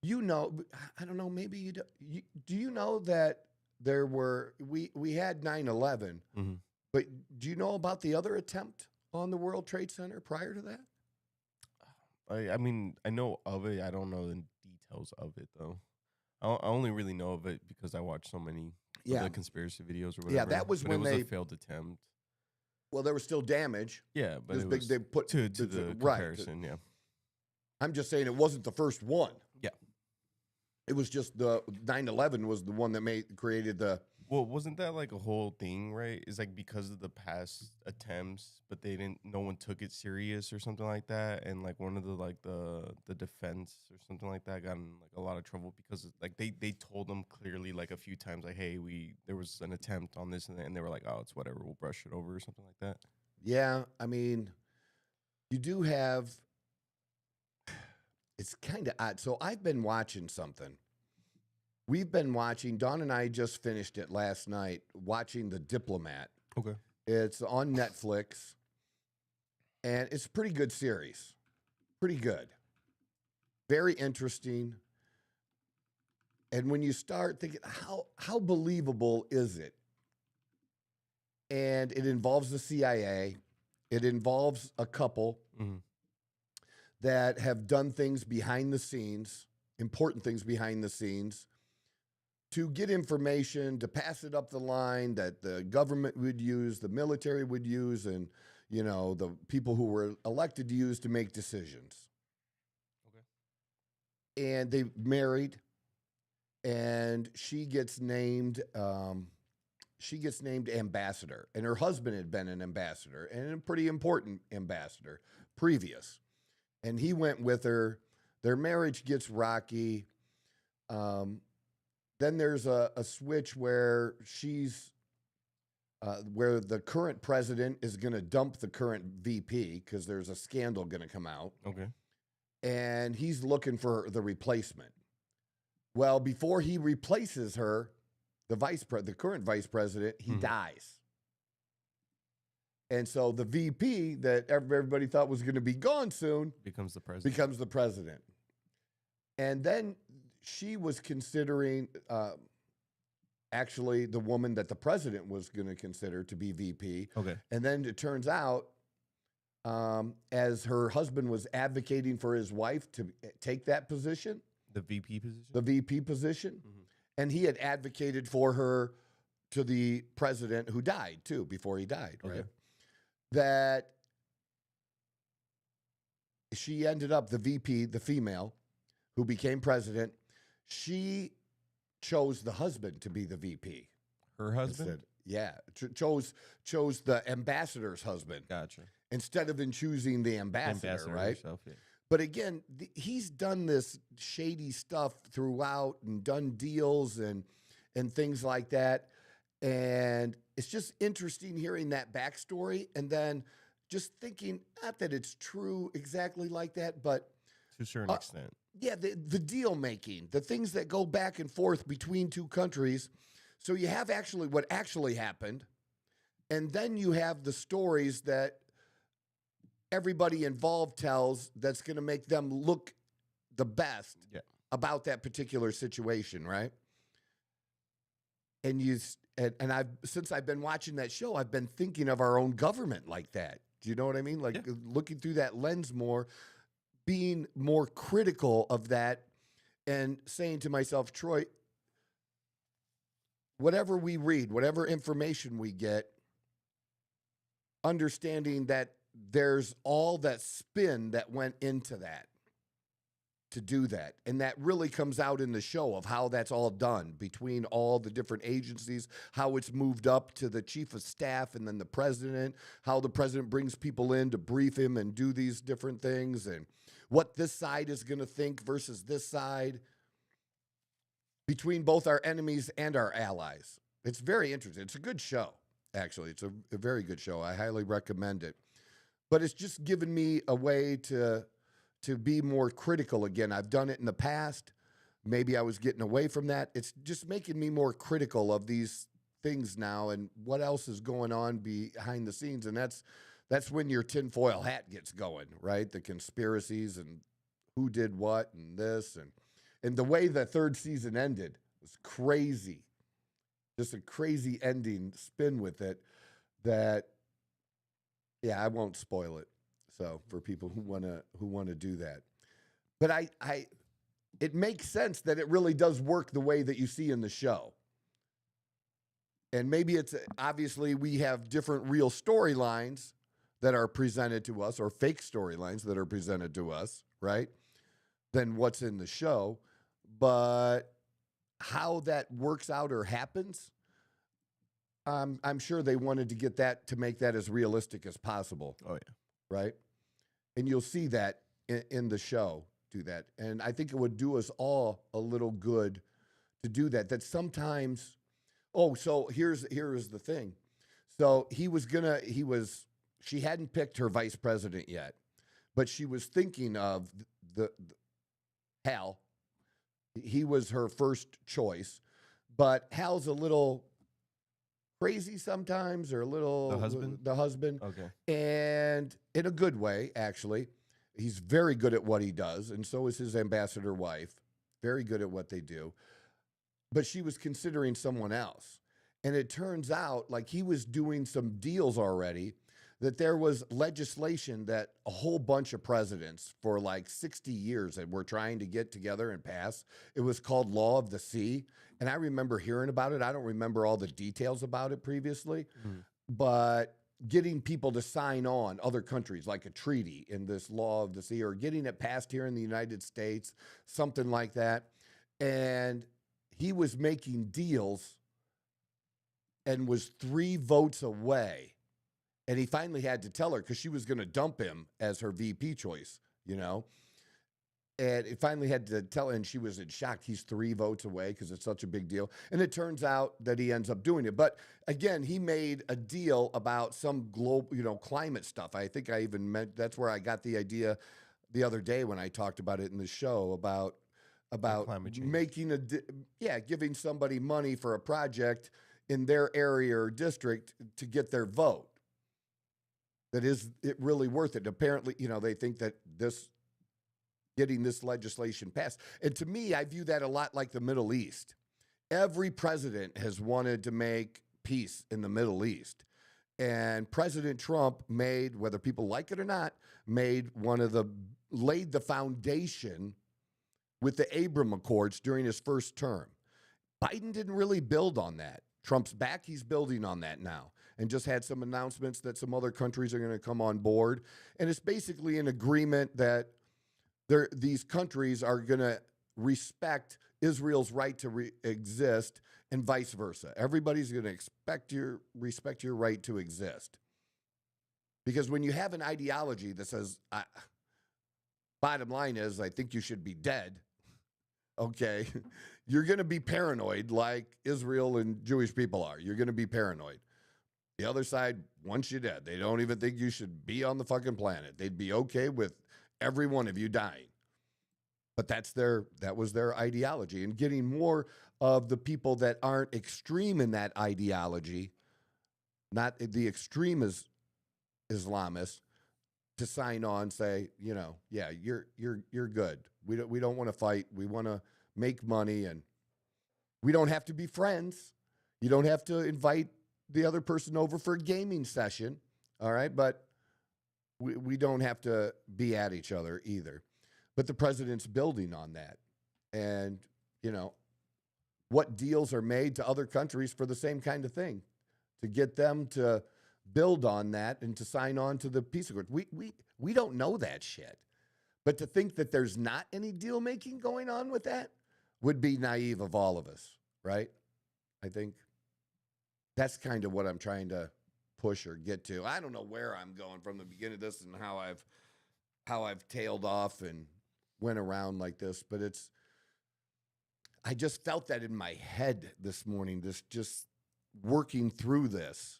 Speaker 1: you know, I don't know, maybe you do you know that there were, we had 9/11, but do you know about the other attempt on the World Trade Center prior to that?
Speaker 3: I mean, I know of it. I don't know the details of it, though. I only really know of it because I watched so many of the conspiracy videos or whatever.
Speaker 1: Yeah, that was when
Speaker 3: it was a failed attempt.
Speaker 1: Well, there was still damage.
Speaker 3: Yeah, but it was
Speaker 1: they put
Speaker 3: to the comparison, yeah.
Speaker 1: I'm just saying it wasn't the first one.
Speaker 3: Yeah.
Speaker 1: It was just the 9/11 was the one that created the.
Speaker 3: Well, wasn't that like a whole thing, right? It's like because of the past attempts, but no one took it serious or something like that, and like one of the defense or something like that got in like a lot of trouble because like they told them clearly like a few times like, hey, there was an attempt on this and they were like, oh, it's whatever, we'll brush it over or something like that.
Speaker 1: Yeah, I mean, you do have. It's kind of odd. So I've been watching something. We've been watching, Dawn and I just finished it last night, watching The Diplomat.
Speaker 3: Okay.
Speaker 1: It's on Netflix, and it's a pretty good series. Pretty good. Very interesting. And when you start thinking, how believable is it? And it involves the CIA. It involves a couple that have done things behind the scenes, important things behind the scenes, to get information, to pass it up the line that the government would use, the military would use, and, you know, the people who were elected to use to make decisions. Okay. And they married, and she gets named ambassador. And her husband had been an ambassador, and a pretty important ambassador previous. And he went with her. Their marriage gets rocky. Then there's a switch where where the current president is going to dump the current VP because there's a scandal going to come out.
Speaker 3: Okay.
Speaker 1: And he's looking for the replacement. Well, before he replaces her, the current vice president, he dies. And so the VP that everybody thought was going to be gone soon
Speaker 3: becomes the president.
Speaker 1: And then she was considering actually the woman that the president was going to consider to be VP.
Speaker 3: Okay.
Speaker 1: And then it turns out, as her husband was advocating for his wife to take that position,
Speaker 3: the VP position,
Speaker 1: and he had advocated for her to the president who died too before he died, right?
Speaker 3: Okay.
Speaker 1: That she ended up the VP, the female who became president. She chose the husband to be the VP.
Speaker 3: Her husband?
Speaker 1: Chose the ambassador's husband.
Speaker 3: Gotcha.
Speaker 1: Instead of choosing the ambassador, right?
Speaker 3: Herself, yeah.
Speaker 1: But again, he's done this shady stuff throughout and done deals and things like that. And it's just interesting hearing that backstory and then just thinking, not that it's true exactly like that, but
Speaker 3: to a certain extent.
Speaker 1: Yeah, the deal making, the things that go back and forth between two countries. So you have actually what actually happened, and then you have the stories that everybody involved tells that's going to make them look the best about that particular situation, right? And I've since I've been watching that show, I've been thinking of our own government like that. Do you know what I mean? Like looking through that lens more, being more critical of that and saying to myself, Troy, whatever we read, whatever information we get, understanding that there's all that spin that went into that to do that. And that really comes out in the show of how that's all done between all the different agencies, how it's moved up to the chief of staff and then the president, how the president brings people in to brief him and do these different things, and what this side is going to think versus this side between both our enemies and our allies. It's very interesting. It's a good show, actually. It's a very good show. I highly recommend it. But it's just given me a way to to be more critical again. I've done it in the past. Maybe I was getting away from that. It's just making me more critical of these things now and what else is going on behind the scenes. And that's when your tinfoil hat gets going, right? The conspiracies and who did what and this. And the way the third season ended was crazy. Just a crazy ending spin with it that, yeah, I won't spoil it. So for people who want to do that. But it makes sense that it really does work the way that you see in the show. And maybe it's obviously we have different real storylines that are presented to us, or fake storylines that are presented to us, right, than what's in the show. But how that works out or happens, I'm sure they wanted to get that to make that as realistic as possible.
Speaker 3: Oh, yeah.
Speaker 1: Right? And you'll see that in the show do that. And I think it would do us all a little good to do that. That sometimes, so here is the thing. So she hadn't picked her vice president yet, but she was thinking of the Hal. He was her first choice, but Hal's a little crazy sometimes, or a little the husband.
Speaker 3: Okay.
Speaker 1: And in a good way, actually. He's very good at what he does, and so is his ambassador wife. Very good at what they do. But she was considering someone else. And it turns out, like, he was doing some deals already, that there was legislation that a whole bunch of presidents for like 60 years that were trying to get together and pass. It was called Law of the Sea. And I remember hearing about it. I don't remember all the details about it previously, but getting people to sign on, other countries, like a treaty in this Law of the Sea, or getting it passed here in the United States, something like that. And he was making deals and was 3 votes away. And he finally had to tell her, because she was going to dump him as her VP choice, you know. And it finally had to tell her, and she was in shock. He's 3 votes away because it's such a big deal. And it turns out that he ends up doing it. But again, he made a deal about some global, climate stuff. I think I even meant that's where I got the idea the other day when I talked about it in the show about making giving somebody money for a project in their area or district to get their vote. That is it really worth it? Apparently, they think that getting this legislation passed. And to me, I view that a lot like the Middle East. Every president has wanted to make peace in the Middle East. And President Trump made, whether people like it or not, laid the foundation with the Abraham Accords during his first term. Biden didn't really build on that. Trump's back, he's building on that now, and just had some announcements that some other countries are going to come on board. And it's basically an agreement that these countries are going to respect Israel's right to exist, and vice versa. Everybody's going to respect your right to exist. Because when you have an ideology that says, bottom line is, I think you should be dead, okay, you're going to be paranoid like Israel and Jewish people are. You're going to be paranoid. The other side wants you dead. They don't even think you should be on the fucking planet. They'd be okay with every one of you dying. But that was their ideology. And getting more of the people that aren't extreme in that ideology, not the extreme Islamists, to sign on, say, you're good. We don't want to fight. We want to make money, and we don't have to be friends. You don't have to invite the other person over for a gaming session, all right? But we don't have to be at each other either. But the president's building on that. And, what deals are made to other countries for the same kind of thing, to get them to build on that and to sign on to the peace accord. We don't know that shit. But to think that there's not any deal making going on with that would be naive of all of us, right? I think that's kind of what I'm trying to push or get to. I don't know where I'm going from the beginning of this and how I've tailed off and went around like this, but I just felt that in my head this morning, this just working through this.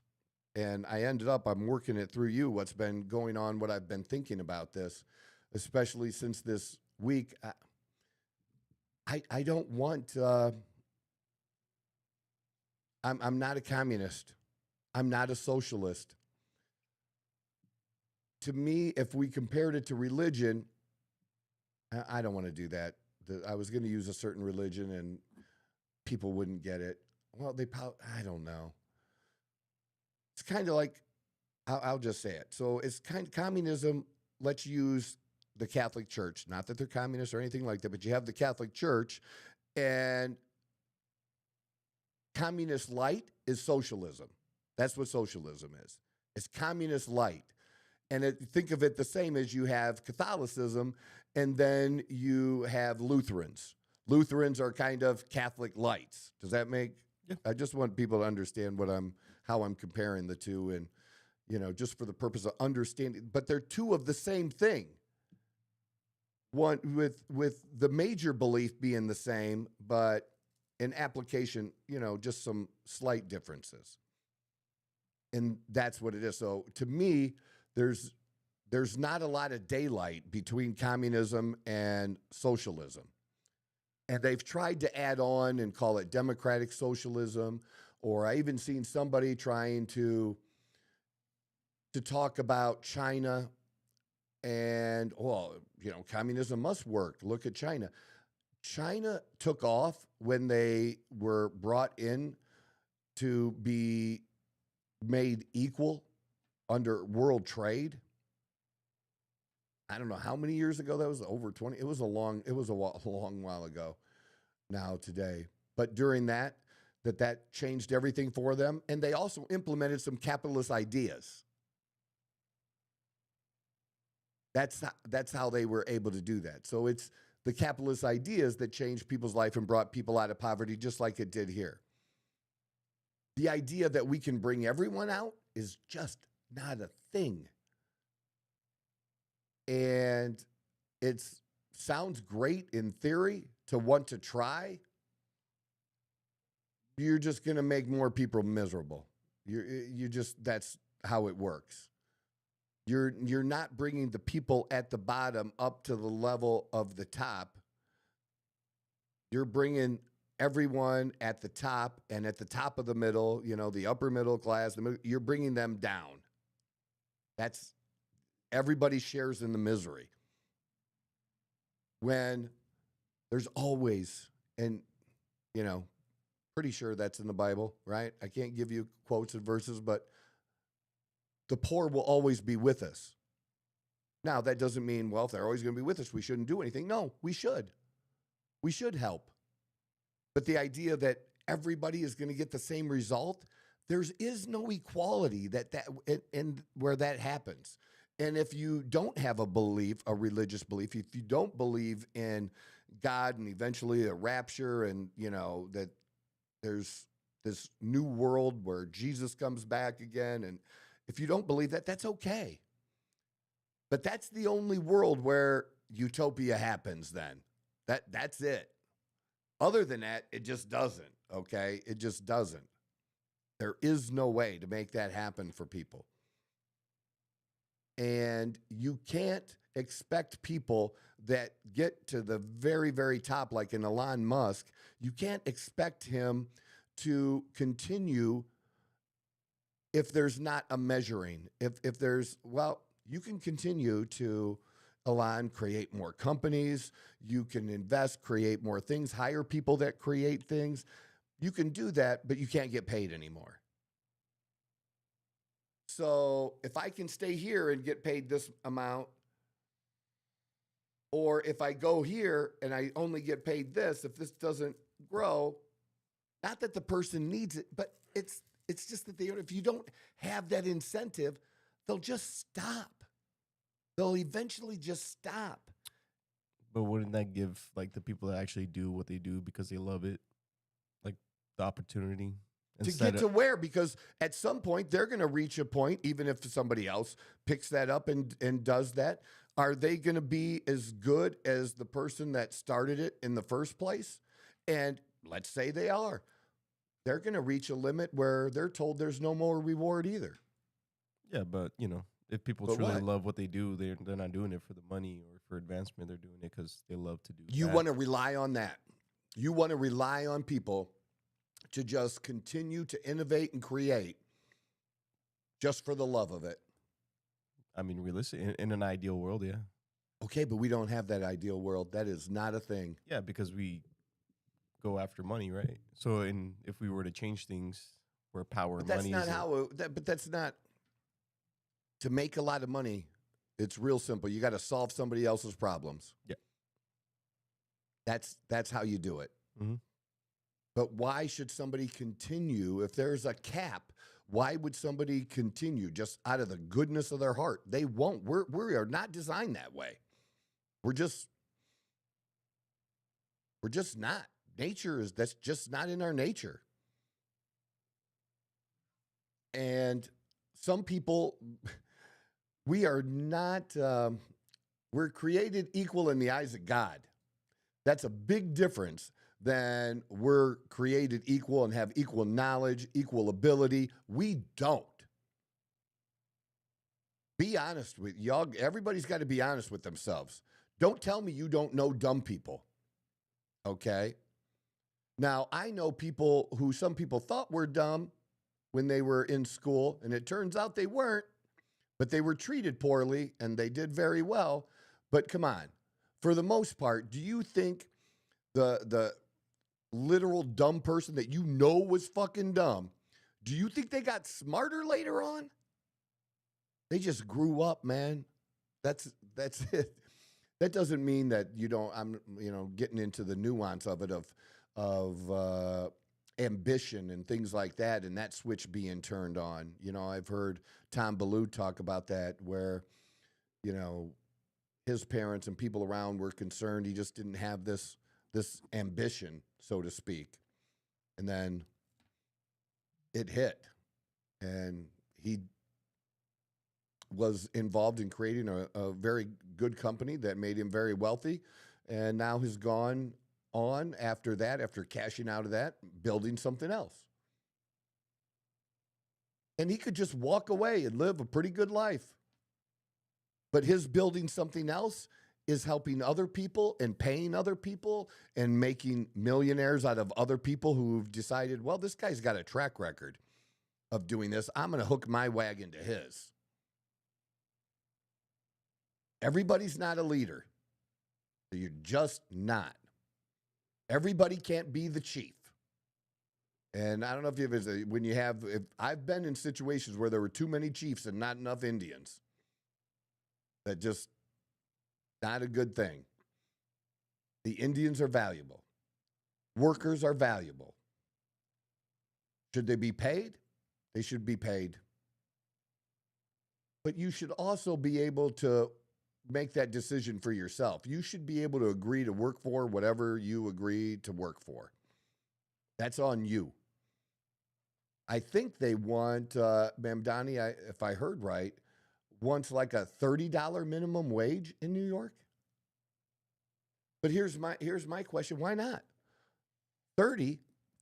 Speaker 1: And I'm working it through you, what's been going on, what I've been thinking about this, especially since this week. I don't want. I'm not a communist. I'm not a socialist. To me, if we compared it to religion, I don't want to do that. I was going to use a certain religion and people wouldn't get it. Well, I don't know. It's kind of like, I'll just say it. So it's kind of communism. Let's use the Catholic Church. Not that they're communists or anything like that, but you have the Catholic Church, and communist light is socialism. That's what socialism is. It's communist light. And think of it the same as you have Catholicism, and then you have Lutherans. Lutherans are kind of Catholic lights. Does that make? Yeah. I just want people to understand how I'm comparing the two, and just for the purpose of understanding. But they're two of the same thing. One with the major belief being the same, but in application, just some slight differences. And that's what it is. So to me, there's not a lot of daylight between communism and socialism. And they've tried to add on and call it democratic socialism, or I even seen somebody trying to talk about China and, communism must work. Look at China. China took off when they were brought in to be made equal under world trade. I don't know how many years ago that was. Over 20. It was a long while ago now today. But during that changed everything for them. And they also implemented some capitalist ideas. That's how they were able to do that. So it's the capitalist ideas that changed people's life and brought people out of poverty, just like it did here. The idea that we can bring everyone out is just not a thing. And it sounds great in theory to want to try. You're just going to make more people miserable. That's how it works. You're not bringing the people at the bottom up to the level of the top. You're bringing everyone at the top and at the top of the middle, the upper middle class, you're bringing them down. That's everybody shares in the misery. When there's always, and pretty sure that's in the Bible, right? I can't give you quotes and verses, but the poor will always be with us. Now, that doesn't mean, if they're always going to be with us, we shouldn't do anything. No, we should. We should help. But the idea that everybody is going to get the same result, there is no equality and where that happens. And if you don't have a religious belief, if you don't believe in God and eventually a rapture and, that there's this new world where Jesus comes back again, and if you don't believe that, that's okay. But that's the only world where utopia happens then. That's it. Other than that, it just doesn't, okay? It just doesn't. There is no way to make that happen for people. And you can't expect people that get to the very, very top, like an Elon Musk, you can't expect him to continue if there's not a measuring. If there's, you can continue to, Elon, create more companies. You can invest, create more things, hire people that create things. You can do that, but you can't get paid anymore. So if I can stay here and get paid this amount, or if I go here and I only get paid this, if this doesn't grow, not that the person needs it, but it's just that if you don't have that incentive, they'll just stop. They'll eventually just stop.
Speaker 3: But wouldn't that give the people that actually do what they do because they love it, the opportunity?
Speaker 1: To get to where? Because at some point they're going to reach a point, even if somebody else picks that up and does that. Are they going to be as good as the person that started it in the first place? And let's say they are. They're going to reach a limit where they're told there's no more reward either.
Speaker 3: Yeah, but if people truly love what they do, they're not doing it for the money or for advancement. They're doing it because they love to do
Speaker 1: You
Speaker 3: that.
Speaker 1: want to rely on that. You want to rely on people to just continue to innovate and create just for the love of it.
Speaker 3: I mean, realistic in an ideal world, yeah.
Speaker 1: Okay, but we don't have that ideal world. That is not a thing.
Speaker 3: Yeah, because we go after money, right? So, if we were to change things where power
Speaker 1: But
Speaker 3: and
Speaker 1: that's
Speaker 3: money
Speaker 1: not
Speaker 3: is
Speaker 1: how. But that's not to make a lot of money. It's real simple. You got to solve somebody else's problems.
Speaker 3: Yeah.
Speaker 1: That's how you do it.
Speaker 3: Mm-hmm.
Speaker 1: But why should somebody continue if there's a cap? Why would somebody continue just out of the goodness of their heart? They won't. We are not designed that way. We're just not. That's just not in our nature. And some people, we are not, we're created equal in the eyes of God. That's a big difference than we're created equal and have equal knowledge, equal ability. We don't. Be honest with y'all. Everybody's got to be honest with themselves. Don't tell me you don't know dumb people. Okay? Now, I know people who some people thought were dumb when they were in school, and it turns out they weren't, but they were treated poorly and they did very well. But come on, for the most part, do you think the literal dumb person that you know was fucking dumb, do you think they got smarter later on? They just grew up, man. That's it. That doesn't mean that you don't. I'm getting into the nuance of it of ambition and things like that, and that switch being turned on. I've heard Tom Ballou talk about that, where his parents and people around were concerned he just didn't have this ambition, so to speak, and then it hit, and he was involved in creating a very good company that made him very wealthy, and now has gone on after that, after cashing out of that, building something else. And he could just walk away and live a pretty good life. But his building something else is helping other people and paying other people and making millionaires out of other people who've decided, well, this guy's got a track record of doing this. I'm going to hook my wagon to his. Everybody's not a leader. You're just not. Everybody can't be the chief. And I don't know if if I've been in situations where there were too many chiefs and not enough Indians. That just not a good thing. The Indians are valuable. Workers are valuable. Should they be paid? They should be paid. But you should also be able to make that decision for yourself. You should be able to agree to work for whatever you agree to work for. That's on you. I think they want, Mamdani, if I heard right, wants like a $30 minimum wage in New York. But here's my question. Why not? 30?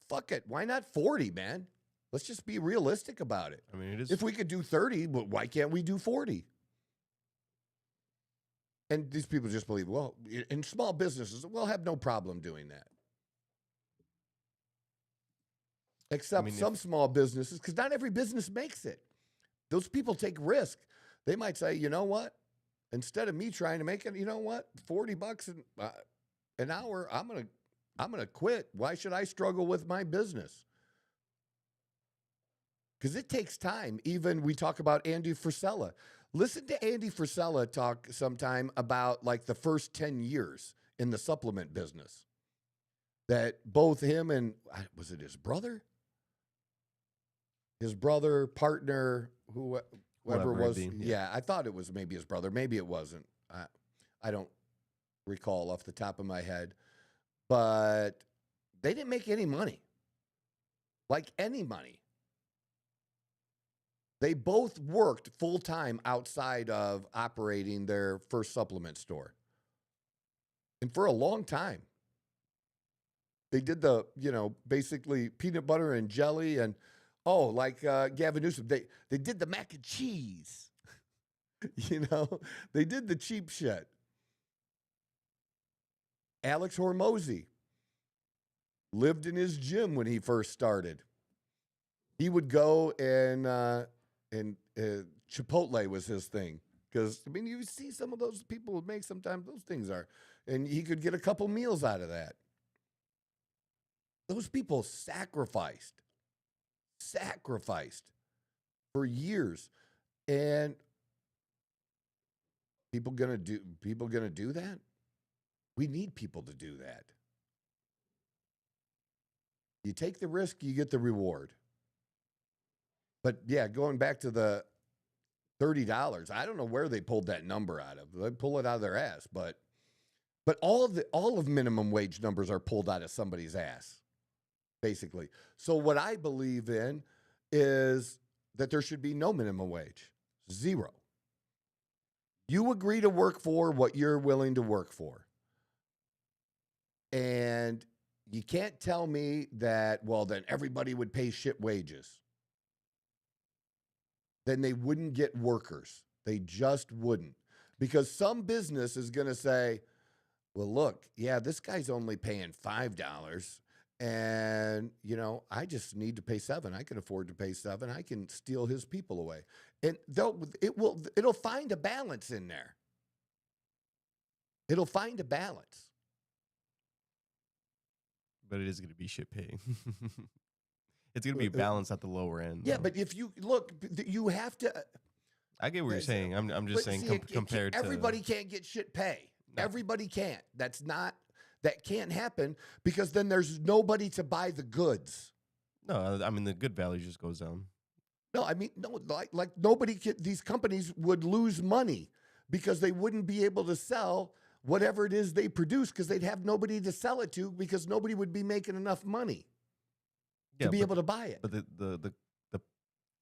Speaker 1: Fuck it. Why not 40, man? Let's just be realistic about it.
Speaker 3: I mean, it is.
Speaker 1: If we could do 30, but why can't we do 40? And these people just believe, well, in small businesses, we'll have no problem doing that. Except some small businesses, because not every business makes it. Those people take risk. They might say, you know what? Instead of me trying to make it, you know what? $40 an hour, I'm gonna quit. Why should I struggle with my business? Because it takes time. Even we talk about Andy Frisella. Listen to Andy Frisella talk sometime about like the first 10 years in the supplement business. That both him and, was it his brother? His brother, partner, whoever it was. Yeah, I thought it was maybe his brother. Maybe it wasn't. I don't recall off the top of my head. But they didn't make any money. Like any money. They both worked full-time outside of operating their first supplement store. And for a long time. They did the, basically peanut butter and jelly and, like Gavin Newsom, they did the mac and cheese. They did the cheap shit. Alex Hormozy lived in his gym when he first started. He would go and Chipotle was his thing. Because, I mean, you see some of those people make sometimes those things are. And he could get a couple meals out of that. Those people sacrificed for years. And people gonna do that? We need people to do that. You take the risk, you get the reward. But yeah, going back to the $30, I don't know where they pulled that number out of. They pull it out of their ass, but all of minimum wage numbers are pulled out of somebody's ass, basically. So what I believe in is that there should be no minimum wage. Zero. You agree to work for what you're willing to work for. And you can't tell me that, well, then everybody would pay shit wages. Then they wouldn't get workers. They just wouldn't. Because some business is going to say, well, look, yeah, this guy's only paying $5. And, you know, I just need to pay $7. I can afford to pay $7. I can steal his people away. And it'll find a balance in there. It'll find a balance.
Speaker 3: But it is going to be shit paying. It's going to be balanced at the lower end.
Speaker 1: Yeah,
Speaker 3: though.
Speaker 1: but if you look, you have to.
Speaker 3: I get what you're saying. I'm just saying compared to.
Speaker 1: Everybody can't get shit pay.
Speaker 3: No.
Speaker 1: Everybody can't. That can't happen because then there's nobody to buy the goods.
Speaker 3: No, I mean, the good value just goes down.
Speaker 1: No, I mean, no, like nobody these companies would lose money because they wouldn't be able to sell whatever it is they produce because they'd have nobody to sell it to because nobody would be making enough money to be able to buy it.
Speaker 3: But the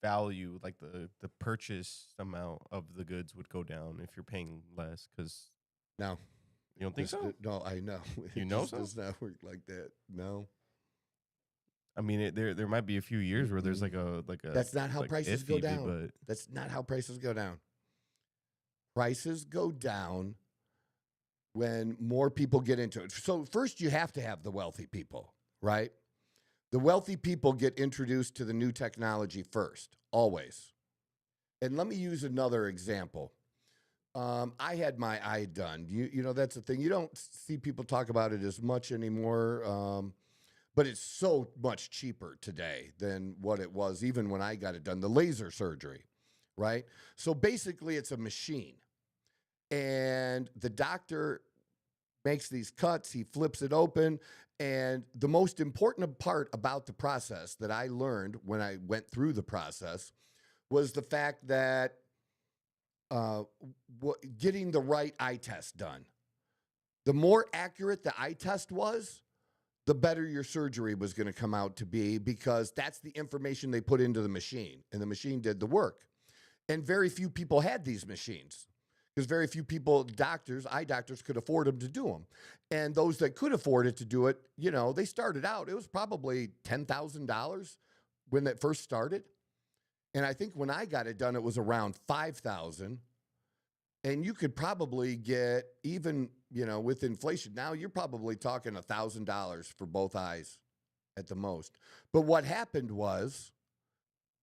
Speaker 3: value, like the purchase amount of the goods would go down if you're paying less because.
Speaker 1: No.
Speaker 3: You don't think so?
Speaker 1: No, I know.
Speaker 3: You know so?
Speaker 1: It does not work like that. No.
Speaker 3: I mean, there might be a few years where there's like a.
Speaker 1: That's not how prices go down.
Speaker 3: But
Speaker 1: that's not how prices go down. Prices go down when more people get into it. So first you have to have the wealthy people, right? The wealthy people get introduced to the new technology first, always. And let me use another example. I had my eye done. You know, that's the thing. You don't see people talk about it as much anymore, but it's so much cheaper today than what it was even when I got it done. The laser surgery, right? So basically it's a machine. And the doctor makes these cuts. He flips it open. And the most important part about the process that I learned when I went through the process was the fact that getting the right eye test done. The more accurate the eye test was, the better your surgery was going to come out to be because that's the information they put into the machine, and the machine did the work. And very few people had these machines because very few people, eye doctors, could afford them to do them. And those that could afford it to do it, you know, they started out, it was probably $10,000 when that first started. And I think when I got it done, it was around $5,000. And you could probably get, even, you know, with inflation, now you're probably talking $1,000 for both eyes at the most. But what happened was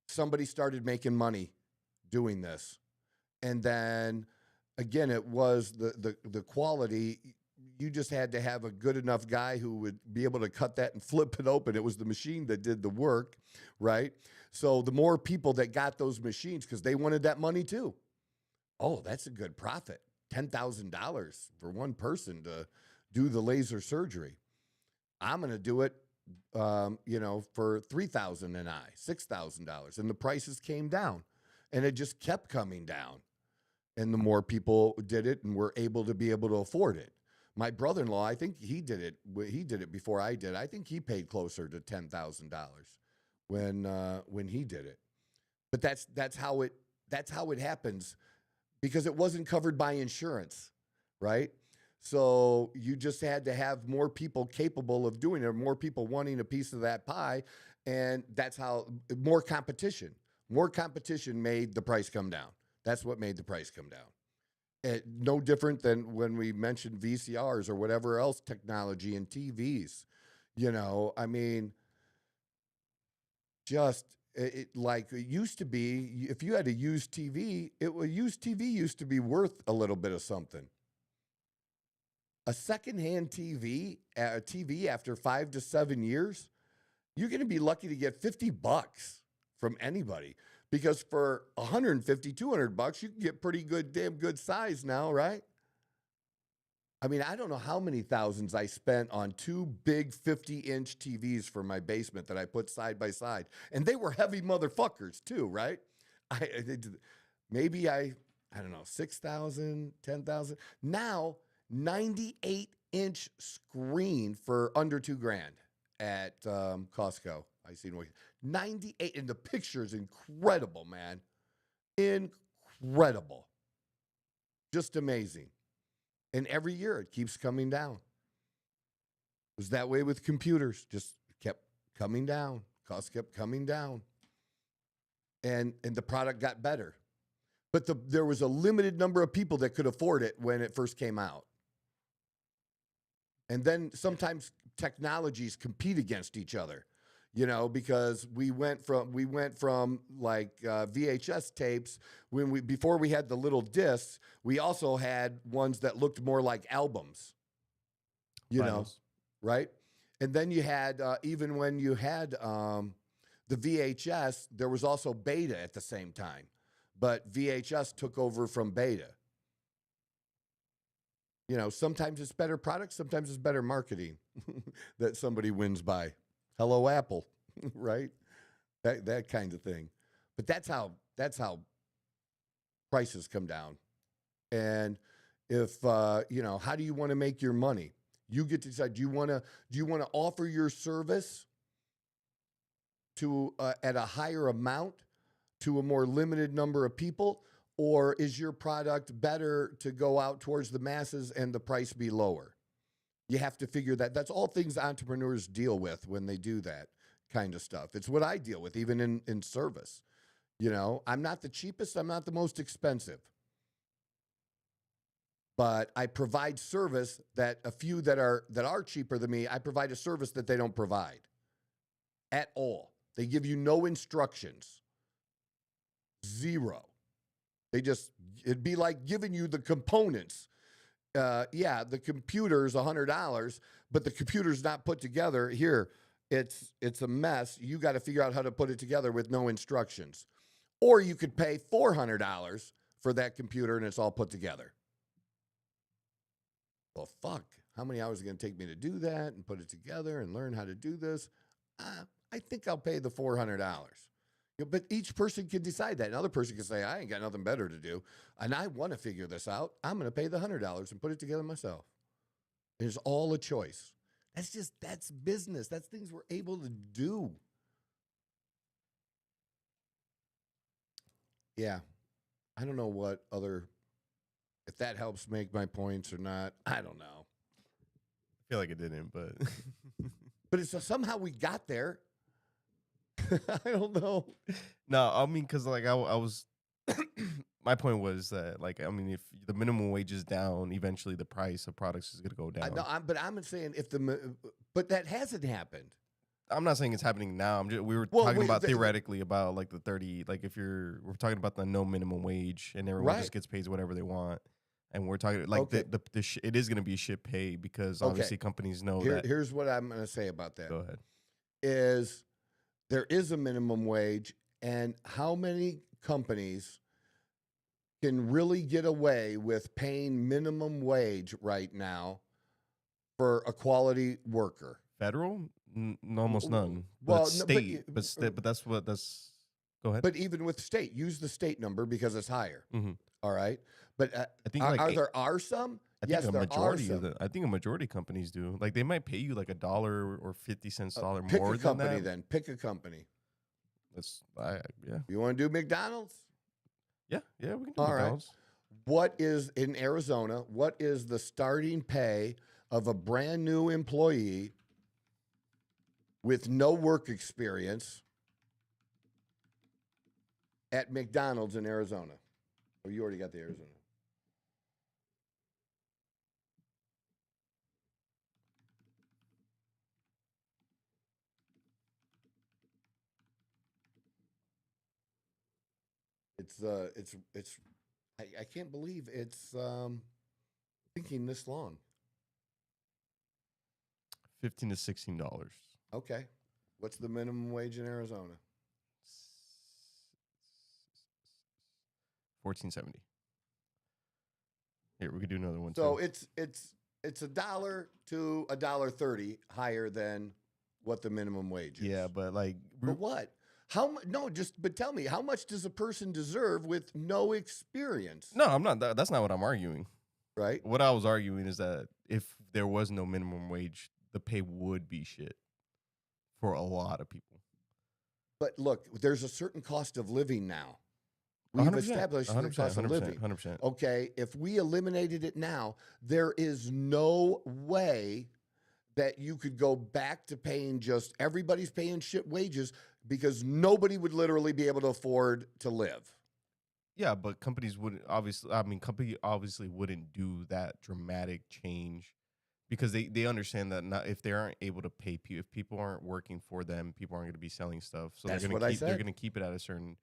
Speaker 1: somebody started making money doing this. And then, again, it was the quality. You just had to have a good enough guy who would be able to cut that and flip it open. It was the machine that did the work, right? So the more people that got those machines, because they wanted that money too. Oh, that's a good profit. $10,000 for one person to do the laser surgery. I'm going to do it, you know, for $3,000 an eye, $6,000. And the prices came down. And it just kept coming down. And the more people did it and were able to afford it. My brother-in-law, I think he did it before I did. I think he paid closer to $10,000 when he did it. But that's how it happens because it wasn't covered by insurance, right? So you just had to have more people capable of doing it, more people wanting a piece of that pie, and that's how more competition. More competition made the price come down. That's what made the price come down. No different than when we mentioned VCRs or whatever else technology in TVs. You know, I mean, just like it used to be, if you had a used TV, used TV used to be worth a little bit of something. A secondhand TV, a TV after 5 to 7 years, you're going to be lucky to get $50 from anybody, because for 150, 200 bucks, you can get pretty good, damn good size now, right? I mean, I don't know how many thousands I spent on 2 big 50-inch TVs for my basement that I put side by side. And they were heavy motherfuckers too, right? I don't know, 6,000, 10,000. Now, 98-inch screen for under $2,000 at Costco. I seen 98, and the picture is incredible, man. Incredible. Just amazing. And every year it keeps coming down. It was that way with computers. Just kept coming down. Costs kept coming down. And the product got better. But there was a limited number of people that could afford it when it first came out. And then sometimes technologies compete against each other, you know, because we went from like VHS tapes before we had the little discs. We also had ones that looked more like albums, you know, right? And then you had even when you had the VHS, there was also beta at the same time, but VHS took over from beta. You know, sometimes it's better products, sometimes it's better marketing that somebody wins by. Hello, Apple, right? That kind of thing. But that's how prices come down. And if you know, how do you want to make your money? You get to decide. Do you want to offer your service to at a higher amount to a more limited number of people? Or is your product better to go out towards the masses and the price be lower? You have to figure that. That's all things entrepreneurs deal with when they do that kind of stuff. It's what I deal with, even in service. You know, I'm not the cheapest. I'm not the most expensive. But I provide service that a few that are cheaper than me, I provide a service that they don't provide at all. They give you no instructions. Zero. It'd be like giving you the components. The computer's $100, but the computer's not put together. Here, it's a mess. You got to figure out how to put it together with no instructions. Or you could pay $400 for that computer and it's all put together. Well, fuck. How many hours is it going to take me to do that and put it together and learn how to do this? I think I'll pay the $400. But each person can decide that. Another person can say, I ain't got nothing better to do, and I want to figure this out. I'm going to pay the $100 and put it together myself. It's all a choice. That's business. That's things we're able to do. Yeah. I don't know if that helps make my points or not. I don't know.
Speaker 3: I feel like it didn't, but.
Speaker 1: But it's somehow we got there. I don't know.
Speaker 3: No, I mean, because like I was, my point was that like I mean, if the minimum wage is down, eventually the price of products is going to go down.
Speaker 1: But I'm saying but that hasn't happened.
Speaker 3: I'm not saying it's happening now. We were talking about theoretically about like the 30, like we're talking about the no minimum wage and everyone just gets paid whatever they want. And we're talking like it is going to be shit pay because obviously companies know that.
Speaker 1: Here's what I'm going to say about that.
Speaker 3: Go ahead.
Speaker 1: There is a minimum wage, and how many companies can really get away with paying minimum wage right now for a quality worker?
Speaker 3: Federal? Almost none.
Speaker 1: Well,
Speaker 3: but state. But that's what that's. Go ahead.
Speaker 1: But even with state, use the state number because it's higher. Mm-hmm. All right. But
Speaker 3: I think
Speaker 1: there are some? Yes, there are some.
Speaker 3: I think a majority of companies do. Like they might pay you like $1 or 50 cents more than that.
Speaker 1: Pick a company then. Pick a company.
Speaker 3: Yeah.
Speaker 1: You want to do McDonald's?
Speaker 3: Yeah, we can do McDonald's.
Speaker 1: Right. What is in Arizona? What is the starting pay of a brand new employee with no work experience at McDonald's in Arizona? Oh, you already got the Arizona. I can't believe it's thinking this long.
Speaker 3: $15 to $16.
Speaker 1: Okay. What's the minimum wage in Arizona?
Speaker 3: $14.70. Here, we could do another one.
Speaker 1: So
Speaker 3: too.
Speaker 1: it's $1 to $1.30 higher than what the minimum wage is.
Speaker 3: Yeah, but like,
Speaker 1: But what? But tell me, how much does a person deserve with no experience?
Speaker 3: no, I'm not. That's not what I'm arguing.
Speaker 1: Right?
Speaker 3: What I was arguing is that if there was no minimum wage, the pay would be shit for a lot of people.
Speaker 1: But look, there's a certain cost of living now. We've
Speaker 3: 100%,
Speaker 1: established the
Speaker 3: 100%,
Speaker 1: cost of living.
Speaker 3: 100%.
Speaker 1: Okay, if we eliminated it now, there is no way that you could go back to paying just everybody's paying shit wages because nobody would literally be able to afford to live.
Speaker 3: Yeah, but companies wouldn't company obviously wouldn't do that dramatic change because they understand that not, if they aren't able to pay people, if people aren't working for them, people aren't going to be selling stuff. So
Speaker 1: That's
Speaker 3: they're
Speaker 1: what
Speaker 3: going
Speaker 1: I
Speaker 3: to
Speaker 1: said.
Speaker 3: they're going to keep it at a certain.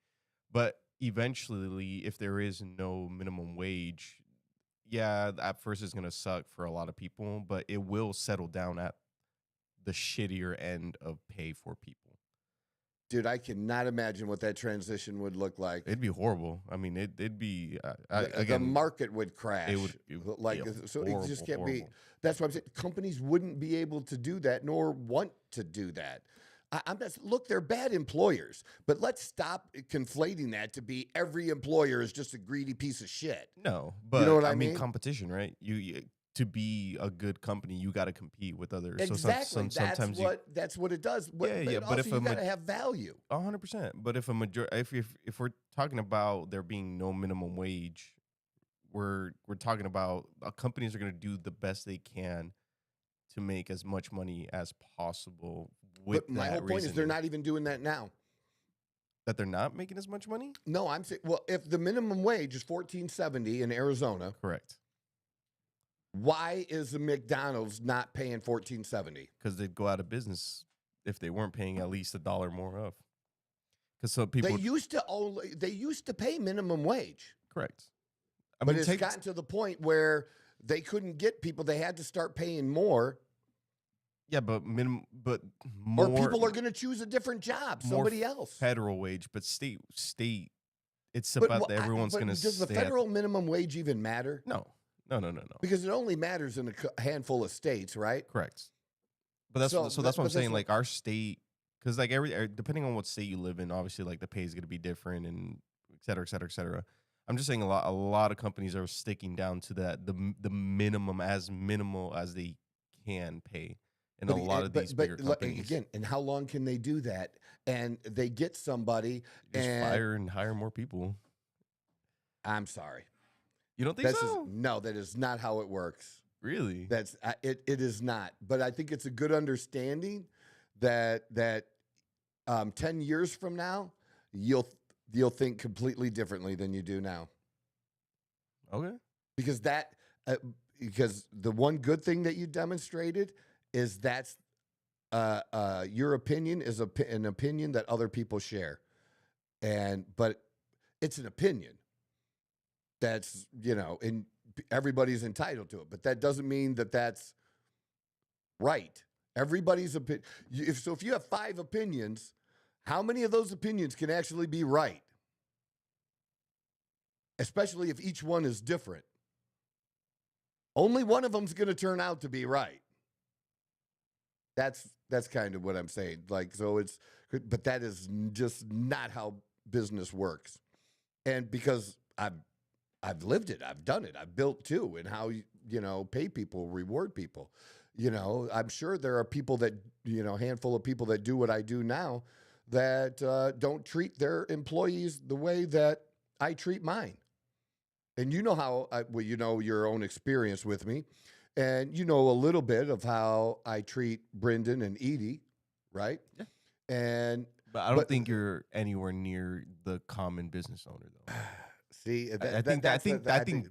Speaker 3: But eventually, if there is no minimum wage, yeah, at first it's going to suck for a lot of people, but it will settle down at the shittier end of pay for people.
Speaker 1: Dude, I cannot imagine what that transition would look like.
Speaker 3: It'd be horrible. I mean, it'd be
Speaker 1: The
Speaker 3: again.
Speaker 1: market would crash.
Speaker 3: It would
Speaker 1: like
Speaker 3: be
Speaker 1: so.
Speaker 3: horrible,
Speaker 1: It just can't be.
Speaker 3: horrible.
Speaker 1: That's why I'm saying companies wouldn't be able to do that, nor want to do that. I'm just look. They're bad employers, but let's stop conflating that to be every employer is just a greedy piece of shit.
Speaker 3: No, but
Speaker 1: know what
Speaker 3: I
Speaker 1: I
Speaker 3: mean,
Speaker 1: mean?
Speaker 3: competition, right? You to be a good company, you got to compete with others.
Speaker 1: Exactly.
Speaker 3: So sometimes
Speaker 1: that's what it does. But,
Speaker 3: Yeah,
Speaker 1: but
Speaker 3: but
Speaker 1: also
Speaker 3: if
Speaker 1: you
Speaker 3: a
Speaker 1: got to have value.
Speaker 3: 100%. But if if we're talking about there being no minimum wage, we're talking about companies are going to do the best they can to make as much money as possible. With
Speaker 1: But my
Speaker 3: that
Speaker 1: whole point is they're
Speaker 3: reasoning.
Speaker 1: not even doing that now.
Speaker 3: That they're not making as much money.
Speaker 1: No, I'm saying, well, if the minimum wage is $14.70 in Arizona,
Speaker 3: Correct.
Speaker 1: why is the McDonald's not paying $14.70?
Speaker 3: Because they'd go out of business if they weren't paying at least $1 more of. Because some people
Speaker 1: They used to pay minimum wage,
Speaker 3: correct.
Speaker 1: but it's gotten to the point where they couldn't get people. They had to start paying more,
Speaker 3: yeah, but more
Speaker 1: or people are going to choose a different job,
Speaker 3: more
Speaker 1: somebody else.
Speaker 3: federal wage, but state. It's
Speaker 1: But
Speaker 3: about
Speaker 1: wh- I-
Speaker 3: everyone's
Speaker 1: but
Speaker 3: going to.
Speaker 1: Does the federal minimum wage even matter?
Speaker 3: No.
Speaker 1: Because it only matters in a handful of states, right?
Speaker 3: Correct. But that's
Speaker 1: So
Speaker 3: that's
Speaker 1: that-
Speaker 3: what I'm
Speaker 1: but that's
Speaker 3: saying.
Speaker 1: what-
Speaker 3: Like our state, because like depending on what state you live in, obviously like the pay is going to be different and et cetera, et cetera, et cetera. I'm just saying a lot of companies are sticking down to that the minimum as minimal as they can pay. And a lot of these bigger companies
Speaker 1: again, and how long can they do that? And they get somebody
Speaker 3: just
Speaker 1: and
Speaker 3: fire and hire more people.
Speaker 1: I'm sorry.
Speaker 3: You don't think
Speaker 1: This
Speaker 3: so?
Speaker 1: no, that is not how it works.
Speaker 3: Really?
Speaker 1: That's it. It is not. But I think it's a good understanding that 10 years from now you'll think completely differently than you do now.
Speaker 3: Okay.
Speaker 1: Because because the one good thing that you demonstrated is that's your opinion is an opinion that other people share, but it's an opinion. That's and everybody's entitled to it, but that doesn't mean that that's right. Everybody's opinion. If you have 5 opinions, how many of those opinions can actually be right? Especially if each one is different. Only one of them's going to turn out to be right. That's kind of what I'm saying. Like, so but that is just not how business works. And because I've lived it, I've done it, I've built too, and how pay people, reward people. I'm sure there are people that handful of people that do what I do now that don't treat their employees the way that I treat mine. And how your own experience with me, and a little bit of how I treat Brendan and Edie, right?
Speaker 3: Yeah. But I don't think you're anywhere near the common business owner, though.
Speaker 1: See,
Speaker 3: I think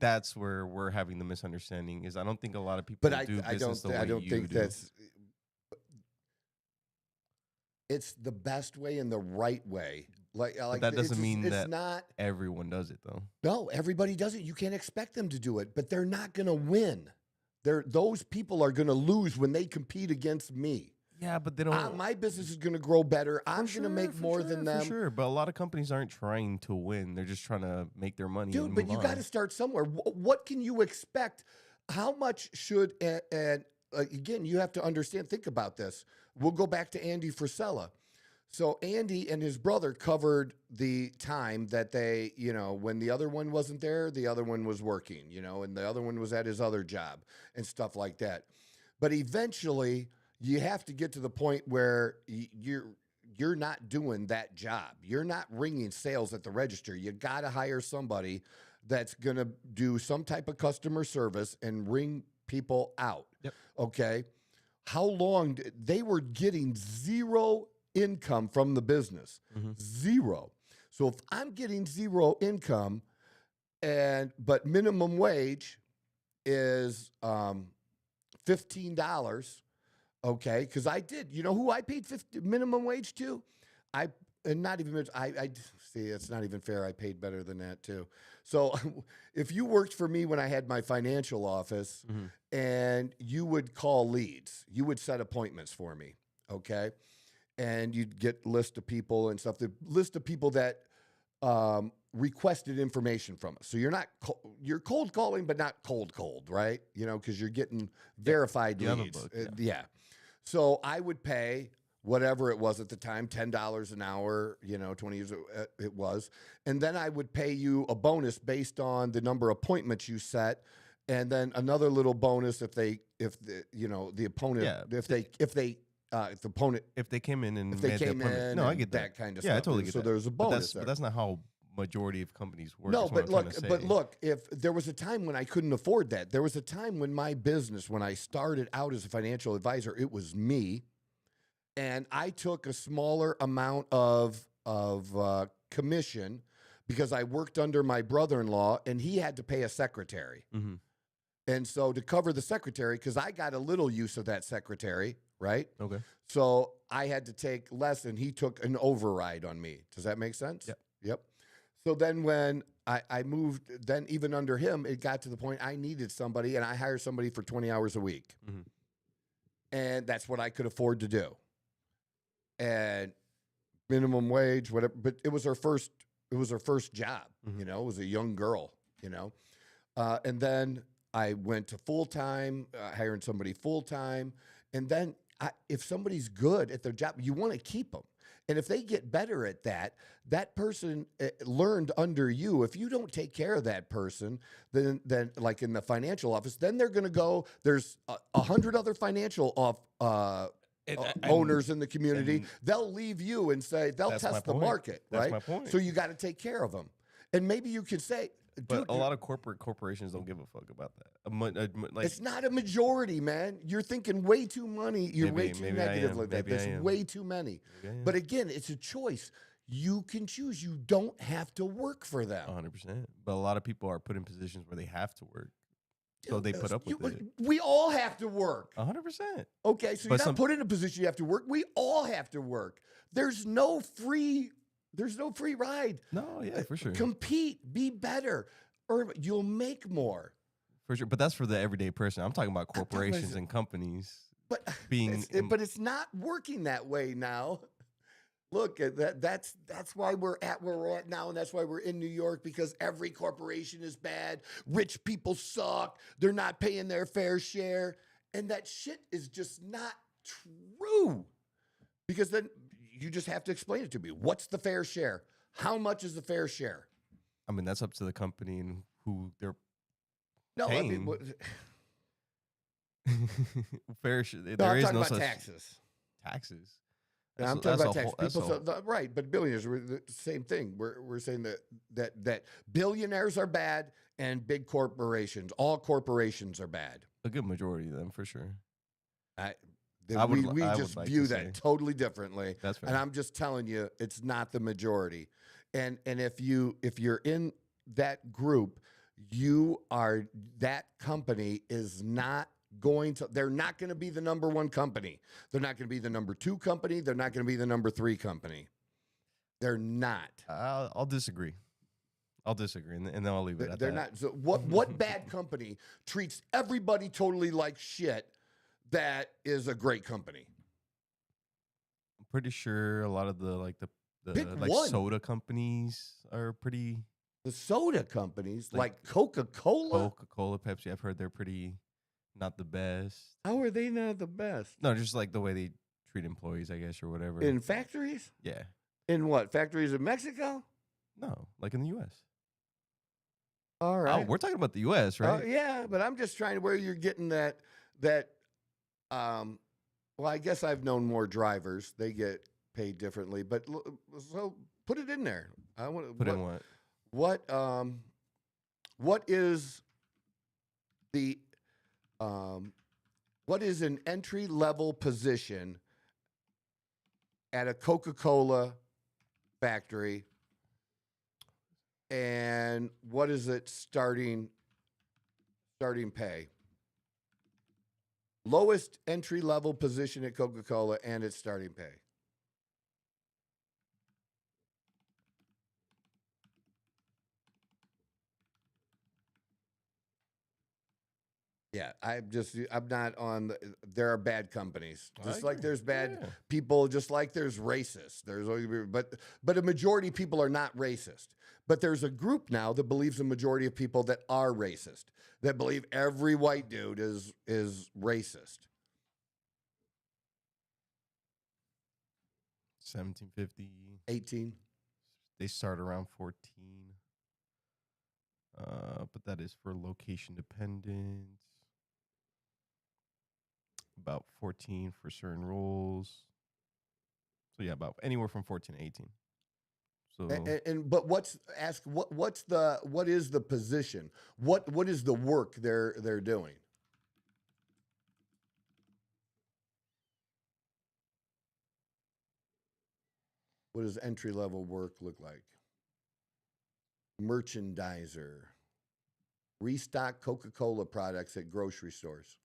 Speaker 3: that's where we're having the misunderstanding. Is I don't think a lot of people do business the way you do.
Speaker 1: It's the best way and the right way.
Speaker 3: But that doesn't mean
Speaker 1: it's
Speaker 3: that
Speaker 1: not.
Speaker 3: everyone does it, though.
Speaker 1: No, everybody does it. You can't expect them to do it, but they're not going to win. Those people are going to lose when they compete against me.
Speaker 3: Yeah, but they don't.
Speaker 1: My business is going to grow better. I'm going to make more than them.
Speaker 3: For sure, but a lot of companies aren't trying to win. They're just trying to make their money.
Speaker 1: Dude, but you got to start somewhere. What can you expect? How much should, and again, you have to understand, think about this. We'll go back to Andy Frisella. So Andy and his brother covered the time that they, when the other one wasn't there, the other one was working, and the other one was at his other job and stuff like that. But eventually, you have to get to the point where you're not doing that job. You're not ringing sales at the register. You got to hire somebody that's going to do some type of customer service and ring people out.
Speaker 3: Yep.
Speaker 1: Okay. How long they were getting zero income from the business. Zero. So if I'm getting zero income but minimum wage is $15, okay, because I did. You know who I paid minimum wage to? I see, it's not even fair. I paid better than that too. So if you worked for me when I had my financial office and you would call leads, you would set appointments for me, okay? And you'd get list of people and stuff. The list of people that requested information from us. So you're cold calling, but not cold, right? Because you're getting verified leads. Yeah. So I would pay whatever it was at the time, $10 an hour, 20 years it was. And then I would pay you a bonus based on the number of appointments you set. And then another little bonus if the opponent, if the opponent,
Speaker 3: if they came in and
Speaker 1: if they
Speaker 3: made
Speaker 1: came in,
Speaker 3: no, I get
Speaker 1: that kind of
Speaker 3: stuff.
Speaker 1: stuff.
Speaker 3: I totally get
Speaker 1: so
Speaker 3: that.
Speaker 1: there's a bonus.
Speaker 3: But that's not how majority of companies work.
Speaker 1: No, but look, if there was a time when I couldn't afford that, there was a time when my business, when I started out as a financial advisor, it was me, and I took a smaller amount of commission because I worked under my brother-in-law, and he had to pay a secretary. And so to cover the secretary, because I got a little use of that secretary, right?
Speaker 3: Okay.
Speaker 1: So I had to take less, and he took an override on me. Does that make sense? Yep. So then when I moved, then even under him, it got to the point I needed somebody, and I hired somebody for 20 hours a week. And that's what I could afford to do. And minimum wage, whatever, but it was her first job, it was a young girl, and then I went to full-time, hiring somebody full-time. And then if somebody's good at their job, you want to keep them. And if they get better at that person learned under you. If you don't take care of that person, then like in the financial office, then they're going to go, there's 100 other financial owners in the community. They'll leave you and say, they'll test the market, right?
Speaker 3: That's my point.
Speaker 1: So you got to take care of them. And maybe you could say,
Speaker 3: but a lot of corporations don't give a fuck about that.
Speaker 1: It's not a majority, man. You're thinking way too money. You're way too negative like that. There's way too many. But again, it's a choice. You can choose. You don't have to work for them.
Speaker 3: 100%. But a lot of people are put in positions where they have to work. So they put up with it.
Speaker 1: We all have to work.
Speaker 3: 100%.
Speaker 1: Okay, so you're not put in a position you have to work. We all have to work. There's no free ride.
Speaker 3: No, yeah, for sure.
Speaker 1: Compete, be better, or you'll make more.
Speaker 3: For sure, but that's for the everyday person. I'm talking about corporations and companies.
Speaker 1: But it's not working that way now. Look, that's why we're at where we're at now, and that's why we're in New York, because every corporation is bad. Rich people suck. They're not paying their fair share, and that shit is just not true. Because then you just have to explain it to me. What's the fair share? How much is the fair share?
Speaker 3: I mean, that's up to the company and who they're
Speaker 1: paying.
Speaker 3: Fair share.
Speaker 1: I'm talking about taxes.
Speaker 3: Taxes.
Speaker 1: I'm talking about taxes. Right, but billionaires, we're the same thing. We're saying that billionaires are bad and big corporations. All corporations are bad.
Speaker 3: A good majority of them, for sure.
Speaker 1: We just view that totally differently.
Speaker 3: That's fair.
Speaker 1: And I'm just telling you, it's not the majority. And if you're in that group, that company is not going to, they're not going to be the number one company. They're not going to be the number two company. They're not going to be the number three company. They're not.
Speaker 3: I'll disagree. I'll disagree, and then I'll leave it at
Speaker 1: They're
Speaker 3: that.
Speaker 1: not. So what bad company treats everybody totally like shit that is a great company?
Speaker 3: I'm pretty sure a lot of the
Speaker 1: Pick
Speaker 3: like
Speaker 1: one.
Speaker 3: soda companies are pretty.
Speaker 1: The soda companies, like Coca-Cola.
Speaker 3: Coca-Cola, Pepsi. I've heard they're pretty not the best.
Speaker 1: How are they not the best?
Speaker 3: No, just like the way they treat employees, I guess, or whatever.
Speaker 1: In factories?
Speaker 3: Yeah.
Speaker 1: In what? Factories in Mexico?
Speaker 3: No, like in the U.S.
Speaker 1: All
Speaker 3: Oh,
Speaker 1: right.
Speaker 3: we're talking about the U.S., right?
Speaker 1: Yeah, but I'm just trying to where you're getting that well, I guess I've known more drivers. They get paid differently, but so put it in there. I want to
Speaker 3: Put in what?
Speaker 1: What is the what is an entry level position at a Coca-Cola factory, and what is it starting pay? Lowest entry level position at Coca-Cola and its starting pay. Yeah, I'm not on there are bad companies. Just like there's bad people, just like there's racist. But a majority of people are not racist. But there's a group now that believes a majority of people that are racist, that believe every white dude is racist.
Speaker 3: 1750.
Speaker 1: 18.
Speaker 3: They start around 14. But that is for location dependent. About 14 for certain roles. So yeah, about anywhere from 14 to 18. So
Speaker 1: But what is the position? What is the work they're doing? What does entry level work look like? Merchandiser. Restock Coca-Cola products at grocery stores.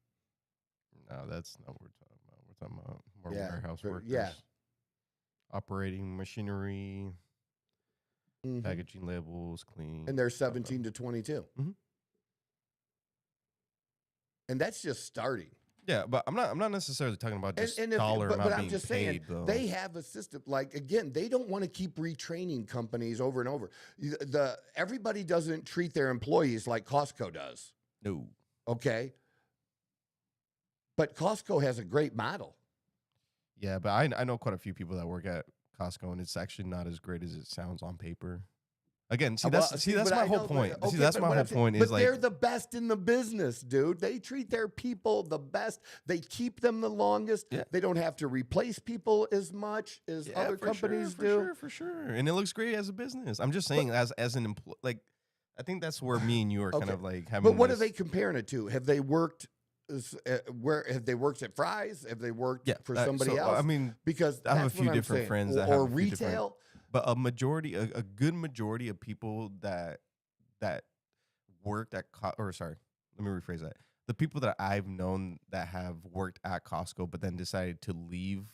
Speaker 3: no, that's not what we're talking about. We're talking about more
Speaker 1: Yeah,
Speaker 3: warehouse workers.
Speaker 1: yeah.
Speaker 3: Operating machinery, packaging labels, cleaning.
Speaker 1: And they're 17 to 22.
Speaker 3: Mhm.
Speaker 1: And that's just starting.
Speaker 3: Yeah, but I'm not necessarily talking about just
Speaker 1: But
Speaker 3: amount
Speaker 1: I'm
Speaker 3: being
Speaker 1: just
Speaker 3: paid,
Speaker 1: saying,
Speaker 3: though.
Speaker 1: they have a system. Like, again, they don't want to keep retraining companies over and over. Everybody doesn't treat their employees like Costco does.
Speaker 3: No.
Speaker 1: Okay? But Costco has a great model.
Speaker 3: Yeah, but I know quite a few people that work at Costco, and it's actually not as great as it sounds on paper. Again, that's my whole point.
Speaker 1: Okay,
Speaker 3: that's my whole point. Is
Speaker 1: but
Speaker 3: like
Speaker 1: they're the best in the business, dude. They treat their people the best. They keep them the longest.
Speaker 3: Yeah.
Speaker 1: They don't have to replace people as much as other companies do.
Speaker 3: For sure. And it looks great as a business. I'm just saying, as an employee, like I think that's where me and you are kind of like having.
Speaker 1: But what are they comparing it to? Have they worked? Where have they worked at Fry's? Have they worked for somebody else?
Speaker 3: I mean,
Speaker 1: because
Speaker 3: I have a few different friends that have
Speaker 1: or retail.
Speaker 3: But a good majority of people that worked at let me rephrase that. The people that I've known that have worked at Costco but then decided to leave,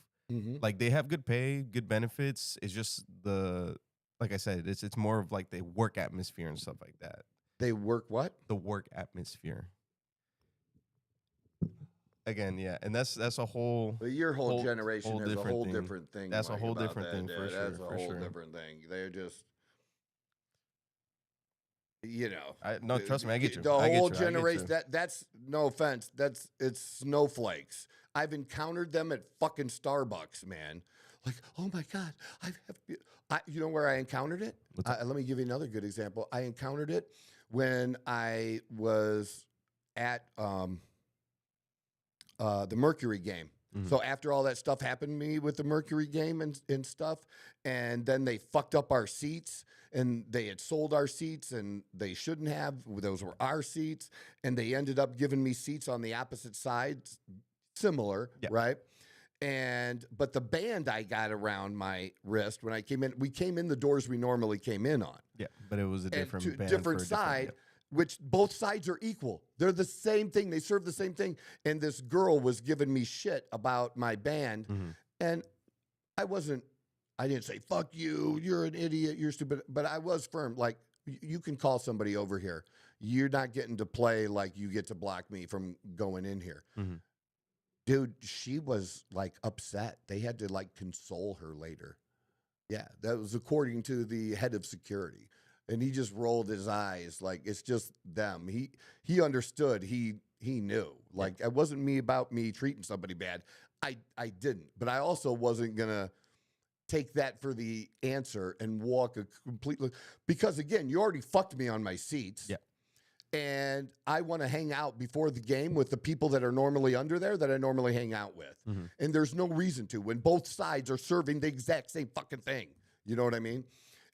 Speaker 3: like they have good pay, good benefits. It's just like I said, it's more of like the work atmosphere and stuff like that.
Speaker 1: They work what?
Speaker 3: The work atmosphere. Again, yeah, and that's a whole.
Speaker 1: Your whole generation is a whole
Speaker 3: thing.
Speaker 1: different thing.
Speaker 3: That's a whole different thing
Speaker 1: dude.
Speaker 3: for sure.
Speaker 1: That's a whole different thing. They're just,
Speaker 3: no, trust me, I get you.
Speaker 1: The whole generation. That's no offense. It's snowflakes. I've encountered them at fucking Starbucks, man. Like, oh my god, you know where I encountered it? Let me give you another good example. I encountered it when I was at the Mercury game. So after all that stuff happened to me with the Mercury game and stuff, and then they fucked up our seats, and they had sold our seats, and they shouldn't have. Those were our seats, and they ended up giving me seats on the opposite sides, similar, right? But the band I got around my wrist when I came in, we came in the doors we normally came in on.
Speaker 3: Yeah, but it was a different band
Speaker 1: different side. Which both sides are equal. They're the same thing. They serve the same thing. And this girl was giving me shit about my band. And I wasn't I didn't say, fuck you, you're an idiot, you're stupid. But I was firm. Like, you can call somebody over here. You're not getting to play like you get to block me from going in here.
Speaker 3: Mm-hmm.
Speaker 1: Dude, she was like upset. They had to like console her later. Yeah, that was according to the head of security. And he just rolled his eyes like it's just them. He understood. He knew. Like it wasn't about me treating somebody bad. I didn't. But I also wasn't gonna take that for the answer and walk a completely, because again, you already fucked me on my seats.
Speaker 3: Yeah.
Speaker 1: And I want to hang out before the game with the people that are normally under there that I normally hang out with.
Speaker 3: Mm-hmm.
Speaker 1: And there's no reason to when both sides are serving the exact same fucking thing. You know what I mean?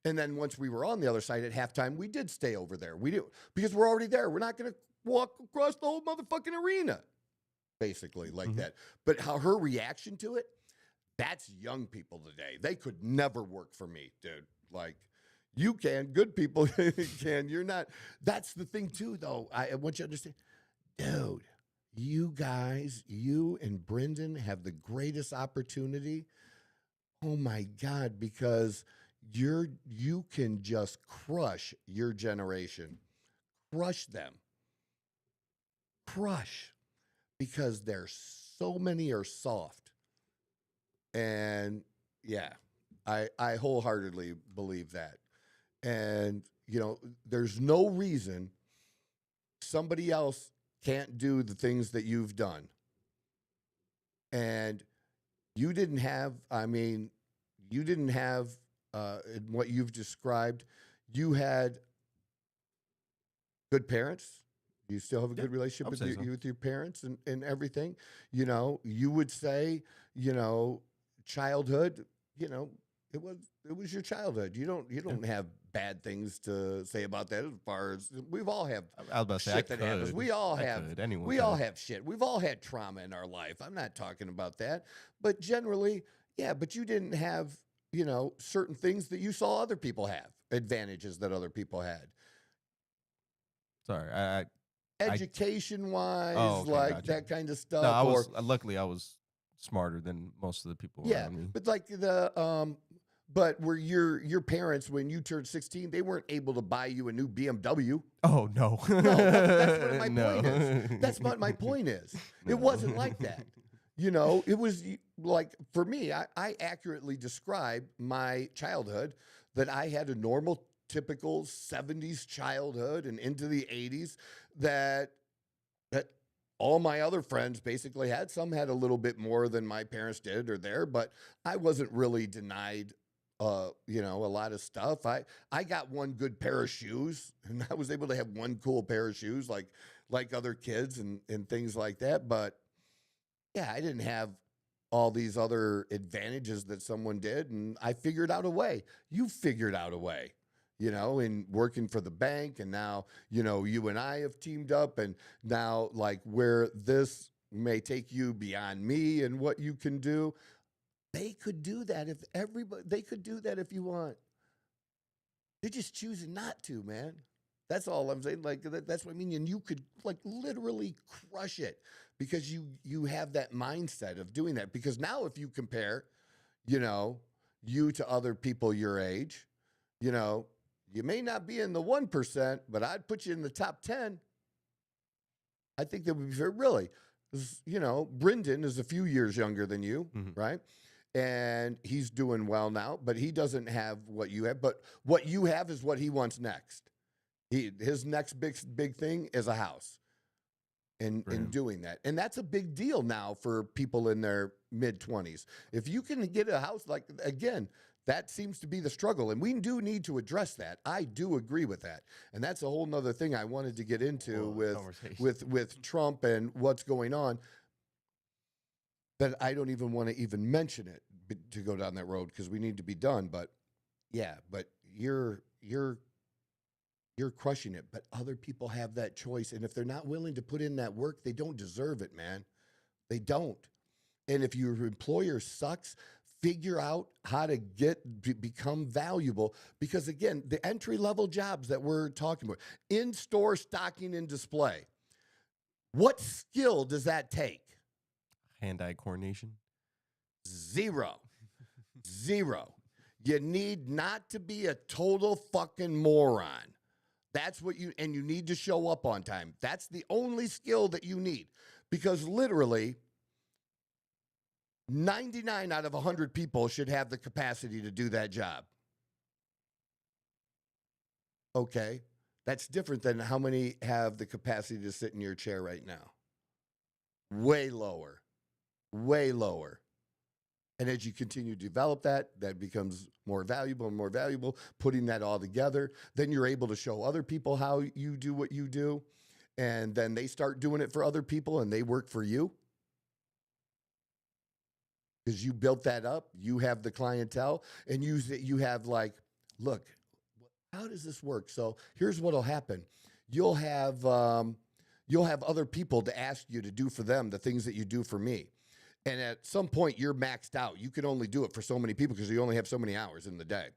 Speaker 1: And then once we were on the other side at halftime, we did stay over there. We do, because we're already there. We're not going to walk across the whole motherfucking arena, basically, like that. But how her reaction to it, that's young people today. They could never work for me, dude. Like, you can. Good people can. You're not. That's the thing, too, though. I want you to understand. Dude, you guys, you and Brendan have the greatest opportunity. Oh, my God, because you can just crush your generation. Crush them. Crush. Because there's so many are soft. And, yeah, I wholeheartedly believe that. And, you know, there's no reason somebody else can't do the things that you've done. And you didn't have, in what you've described, you had good parents. You still have a good relationship with your parents and everything. You know, you would say, you know, childhood, you know, it was your childhood. You don't have bad things to say about that. As far as we've all have shit that happens. We all have shit. We've all had trauma in our life. I'm not talking about that, but generally, yeah. But you didn't have, you know, certain things that you saw other people have, advantages that other people had.
Speaker 3: Sorry,
Speaker 1: education-wise,
Speaker 3: gotcha.
Speaker 1: That kind of stuff.
Speaker 3: No, luckily I was smarter than most of the people around me.
Speaker 1: But like but were your parents, when you turned 16, they weren't able to buy you a new BMW?
Speaker 3: Oh no,
Speaker 1: no, that's what my point is. That's what my point is. No. It wasn't like that. You know, it was like, for me, I accurately describe my childhood, that I had a normal, typical 70s childhood and into the 80s that all my other friends basically had. Some had a little bit more than my parents did or there, but I wasn't really denied, you know, a lot of stuff. I got one good pair of shoes, and I was able to have one cool pair of shoes like other kids and things like that. But yeah, I didn't have all these other advantages that someone did, and I figured out a way. You figured out a way. You know, in working for the bank, and now, you know, you and I have teamed up, and now, like, where this may take you beyond me and what you can do, they could do that they could do that if you want. They're just choosing not to, man. That's all I'm saying. Like, that's what I mean. And you could, like, literally crush it because you have that mindset of doing that. Because now if you compare, you know, you to other people your age, you know, you may not be in the 1%, but I'd put you in the top 10. I think that would be fair, really. You know, Brendan is a few years younger than you, right? And he's doing well now, but he doesn't have what you have. But what you have is what he wants next. His next big thing is a house. In doing that. And that's a big deal now for people in their mid-20s. If you can get a house, like, again, that seems to be the struggle, and we do need to address that. I do agree with that, and that's a whole nother thing I wanted to get into with Trump and what's going on. That I don't even want to even mention it to go down that road because we need to be done. But yeah, but you're crushing it. But other people have that choice, and if they're not willing to put in that work, they don't deserve it, man. They don't. And if your employer sucks, figure out how to become valuable, because again, the entry-level jobs that we're talking about, in-store stocking and display, what skill does that take?
Speaker 3: Hand-eye coordination?
Speaker 1: Zero. You need not to be a total fucking moron. That's what you need to show up on time. That's the only skill that you need. Because literally, 99 out of 100 people should have the capacity to do that job. Okay, that's different than how many have the capacity to sit in your chair right now. Way lower, way lower. And as you continue to develop that becomes more valuable and more valuable, putting that all together. Then you're able to show other people how you do what you do. And then they start doing it for other people and they work for you. Because you built that up, you have the clientele, and you have like, look, how does this work? So here's what'll happen. You'll have other people to ask you to do for them the things that you do for me. And at some point, you're maxed out. You can only do it for so many people because you only have so many hours in the day.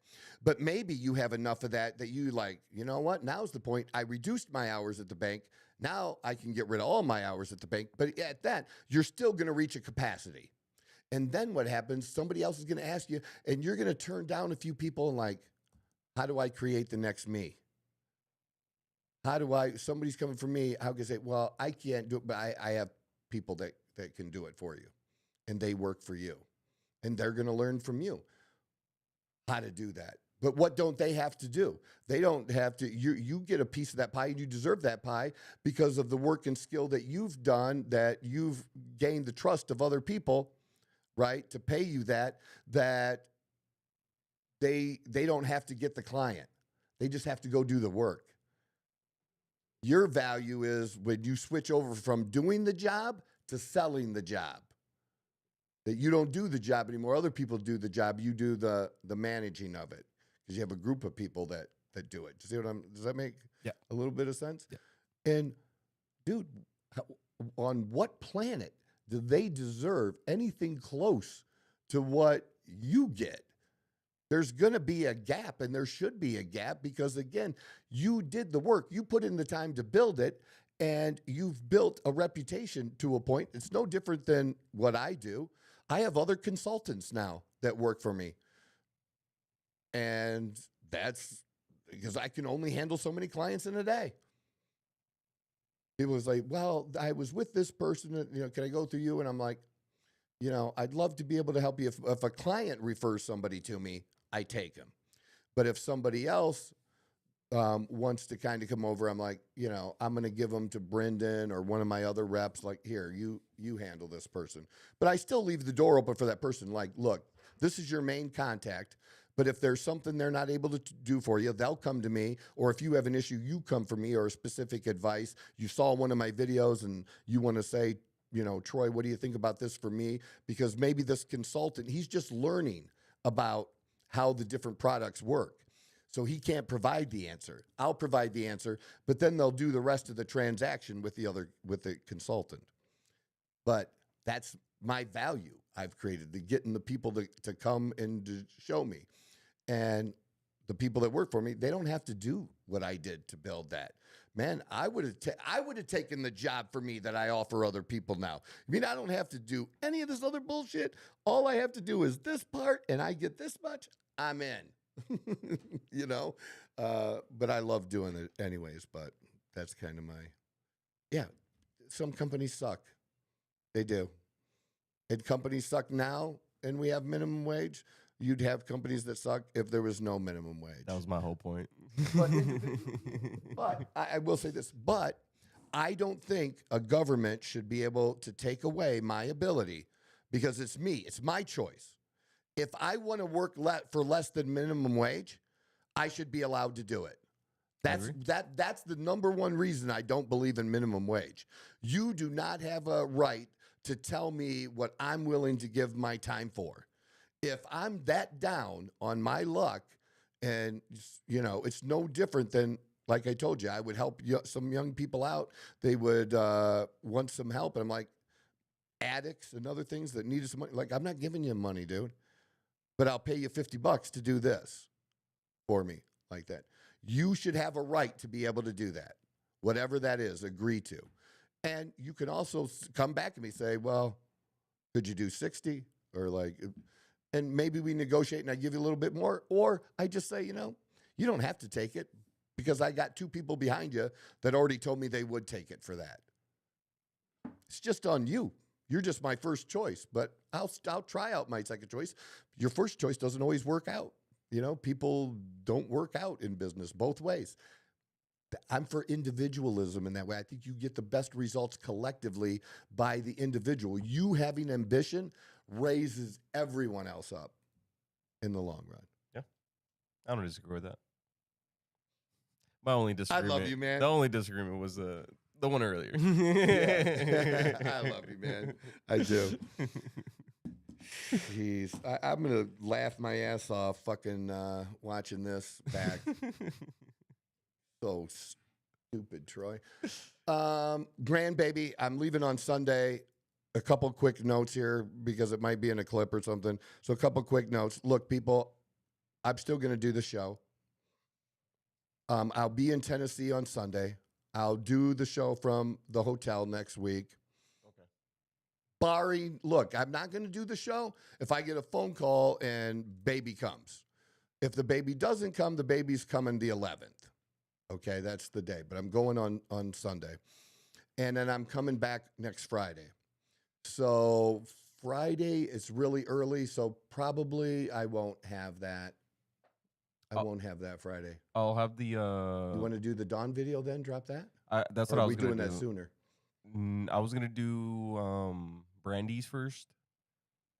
Speaker 1: But maybe you have enough of that you like, you know what? Now's the point. I reduced my hours at the bank. Now I can get rid of all my hours at the bank. But at that, you're still going to reach a capacity. And then what happens? Somebody else is going to ask you, and you're going to turn down a few people and like, how do I create the next me? Somebody's coming for me. How can I say, well, I can't do it, but I have people that can do it for you. And they work for you. And they're going to learn from you how to do that. But what don't they have to do? They don't have to. You get a piece of that pie, and you deserve that pie because of the work and skill that you've done, that you've gained the trust of other people, right, to pay you that they don't have to get the client. They just have to go do the work. Your value is when you switch over from doing the job to selling the job. That you don't do the job anymore. Other people do the job. You do the managing of it because you have a group of people that do it. Does that make a little bit of sense? Yeah. And dude, on what planet do they deserve anything close to what you get? There's going to be a gap, and there should be a gap because, again, you did the work. You put in the time to build it, and you've built a reputation to a point. It's no different than what I do. I have other consultants now that work for me. And that's because I can only handle so many clients in a day. It was like, well, I was with this person, can I go through you? And I'm like, I'd love to be able to help you. If a client refers somebody to me, I take them. But if somebody else wants to kind of come over, I'm like, I'm going to give them to Brendan or one of my other reps. Like, here, you handle this person. But I still leave the door open for that person. Like, look, this is your main contact. But if there's something they're not able to do for you, they'll come to me. Or if you have an issue, you come for me or specific advice. You saw one of my videos and you want to say, Troy, what do you think about this for me? Because maybe this consultant, he's just learning about how the different products work. So he can't provide the answer. I'll provide the answer, but then they'll do the rest of the transaction with the consultant. But that's my value I've created, getting the people to come and to show me. And the people that work for me, they don't have to do what I did to build that. Man, I would have taken the job for me that I offer other people now. I mean, I don't have to do any of this other bullshit. All I have to do is this part, and I get this much, I'm in. But I love doing it anyways, but that's kind of some companies suck. They do. And companies suck now, and we have minimum wage. You'd have companies that suck if there was no minimum wage.
Speaker 3: That was my whole point.
Speaker 1: But I will say this, but I don't think a government should be able to take away my ability because it's me. It's my choice. If I want to work for less than minimum wage, I should be allowed to do it. That's the number one reason I don't believe in minimum wage. You do not have a right to tell me what I'm willing to give my time for. If I'm that down on my luck, and it's no different than, like I told you, I would help some young people out. They would want some help, and I'm like, addicts and other things that needed some money. Like, I'm not giving you money, dude, but I'll pay you $50 to do this for me, like that. You should have a right to be able to do that, whatever that is, agree to. And you can also come back to me and say, well, could you do 60? Or like, and maybe we negotiate and I give you a little bit more, or I just say, you don't have to take it because I got 2 people behind you that already told me they would take it for that. It's just on you. You're just my first choice, but I'll try out my second choice. Your first choice doesn't always work out. People don't work out in business both ways. I'm for individualism in that way. I think you get the best results collectively by the individual. You having ambition raises everyone else up in the long run.
Speaker 3: Yeah. I don't disagree with that. My only disagreement.
Speaker 1: I love you, man.
Speaker 3: The only disagreement was the one earlier.
Speaker 1: Yeah. I love you, man. I do. Jeez. I'm going to laugh my ass off fucking watching this back. So stupid, Troy. Grandbaby, I'm leaving on Sunday. A couple quick notes here because it might be in a clip or something. So a couple quick notes. Look, people, I'm still going to do the show. I'll be in Tennessee on Sunday. I'll do the show from the hotel next week. Okay. Barring, look, I'm not going to do the show if I get a phone call and baby comes. If the baby doesn't come, the baby's coming the 11th. Okay, that's the day. But I'm going on Sunday. And then I'm coming back next Friday. So Friday is really early, so probably I won't have that. I won't have that Friday.
Speaker 3: I'll have the.
Speaker 1: You want to do the Dawn video then? Drop that?
Speaker 3: That's what I was going to do.
Speaker 1: Are we doing that sooner?
Speaker 3: I was going to do Brandy's first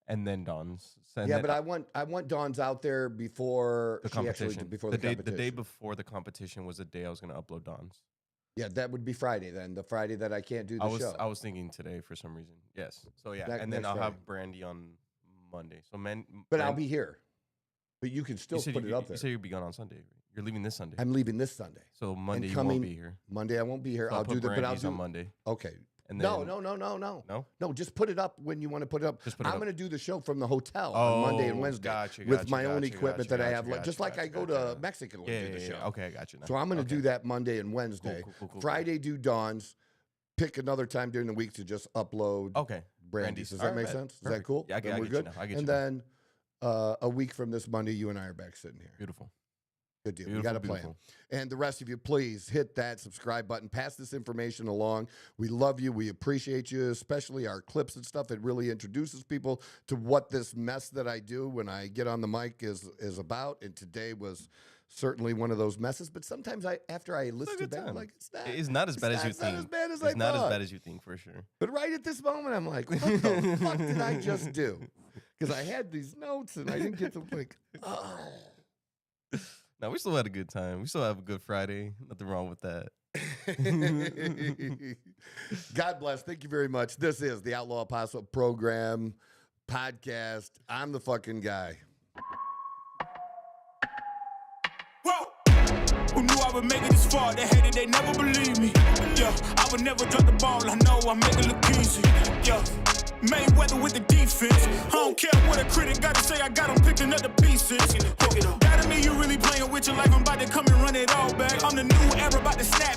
Speaker 3: and then Dawn's.
Speaker 1: Yeah, but I want Dawn's out there before
Speaker 3: the competition.
Speaker 1: Before the competition.
Speaker 3: The day before the competition was the day I was going to upload Dawn's.
Speaker 1: Yeah, that would be Friday then. The Friday that I can't do the show.
Speaker 3: I was thinking today for some reason. Yes. So yeah, and then I'll have Brandy on Monday. So
Speaker 1: But I'll be here. But you can still put it up there.
Speaker 3: You say you'll be gone on Sunday. You're leaving this Sunday.
Speaker 1: I'm leaving this Sunday.
Speaker 3: So Monday you won't be here.
Speaker 1: Monday I won't be here.
Speaker 3: So
Speaker 1: I'll do the but I'll do
Speaker 3: on Monday.
Speaker 1: Okay.
Speaker 3: And then,
Speaker 1: No, just put it up when you want to put it up. I'm going to do the show from the hotel on Monday and Wednesday with my own equipment that I have. Just like I go to Mexico and do the show.
Speaker 3: Okay, I got you now.
Speaker 1: So I'm going to do that Monday and Wednesday.
Speaker 3: Cool.
Speaker 1: Friday do Dawn's. Pick another time during the week to just upload Brandy's. Does that make sense? Is that cool?
Speaker 3: Yeah, I get you now.
Speaker 1: And then a week from this Monday, you and I are back sitting here.
Speaker 3: Beautiful.
Speaker 1: Good deal. We got a plan. And the rest of you, please hit that subscribe button. Pass this information along. We love you. We appreciate you, especially our clips and stuff. It really introduces people to what this mess that I do when I get on the mic is about. And today was certainly one of those messes. But sometimes after I listen to that, I'm like,
Speaker 3: it's not as bad as you think.
Speaker 1: It's not as bad as I thought.
Speaker 3: It's not as bad as you think, for sure.
Speaker 1: But right at this moment, I'm like, what the fuck did I just do? Because I had these notes and I didn't get to like, oh.
Speaker 3: No, we still had a good time. We still have a good Friday. Nothing wrong with that.
Speaker 1: God bless. Thank you very much. This is the Outlaw Apostle Program Podcast. I'm the fucking guy.
Speaker 2: Whoa! Who knew I would make it this far? They hated, they never believed me. Yeah, I would never drop the ball. I know I make it look easy. Yeah. Mayweather with the defense. I don't care what a critic gotta say, I got them picking up the pieces. That to me, you really playing with your life. I'm about to come and run it all back. I'm the new era, about to snap.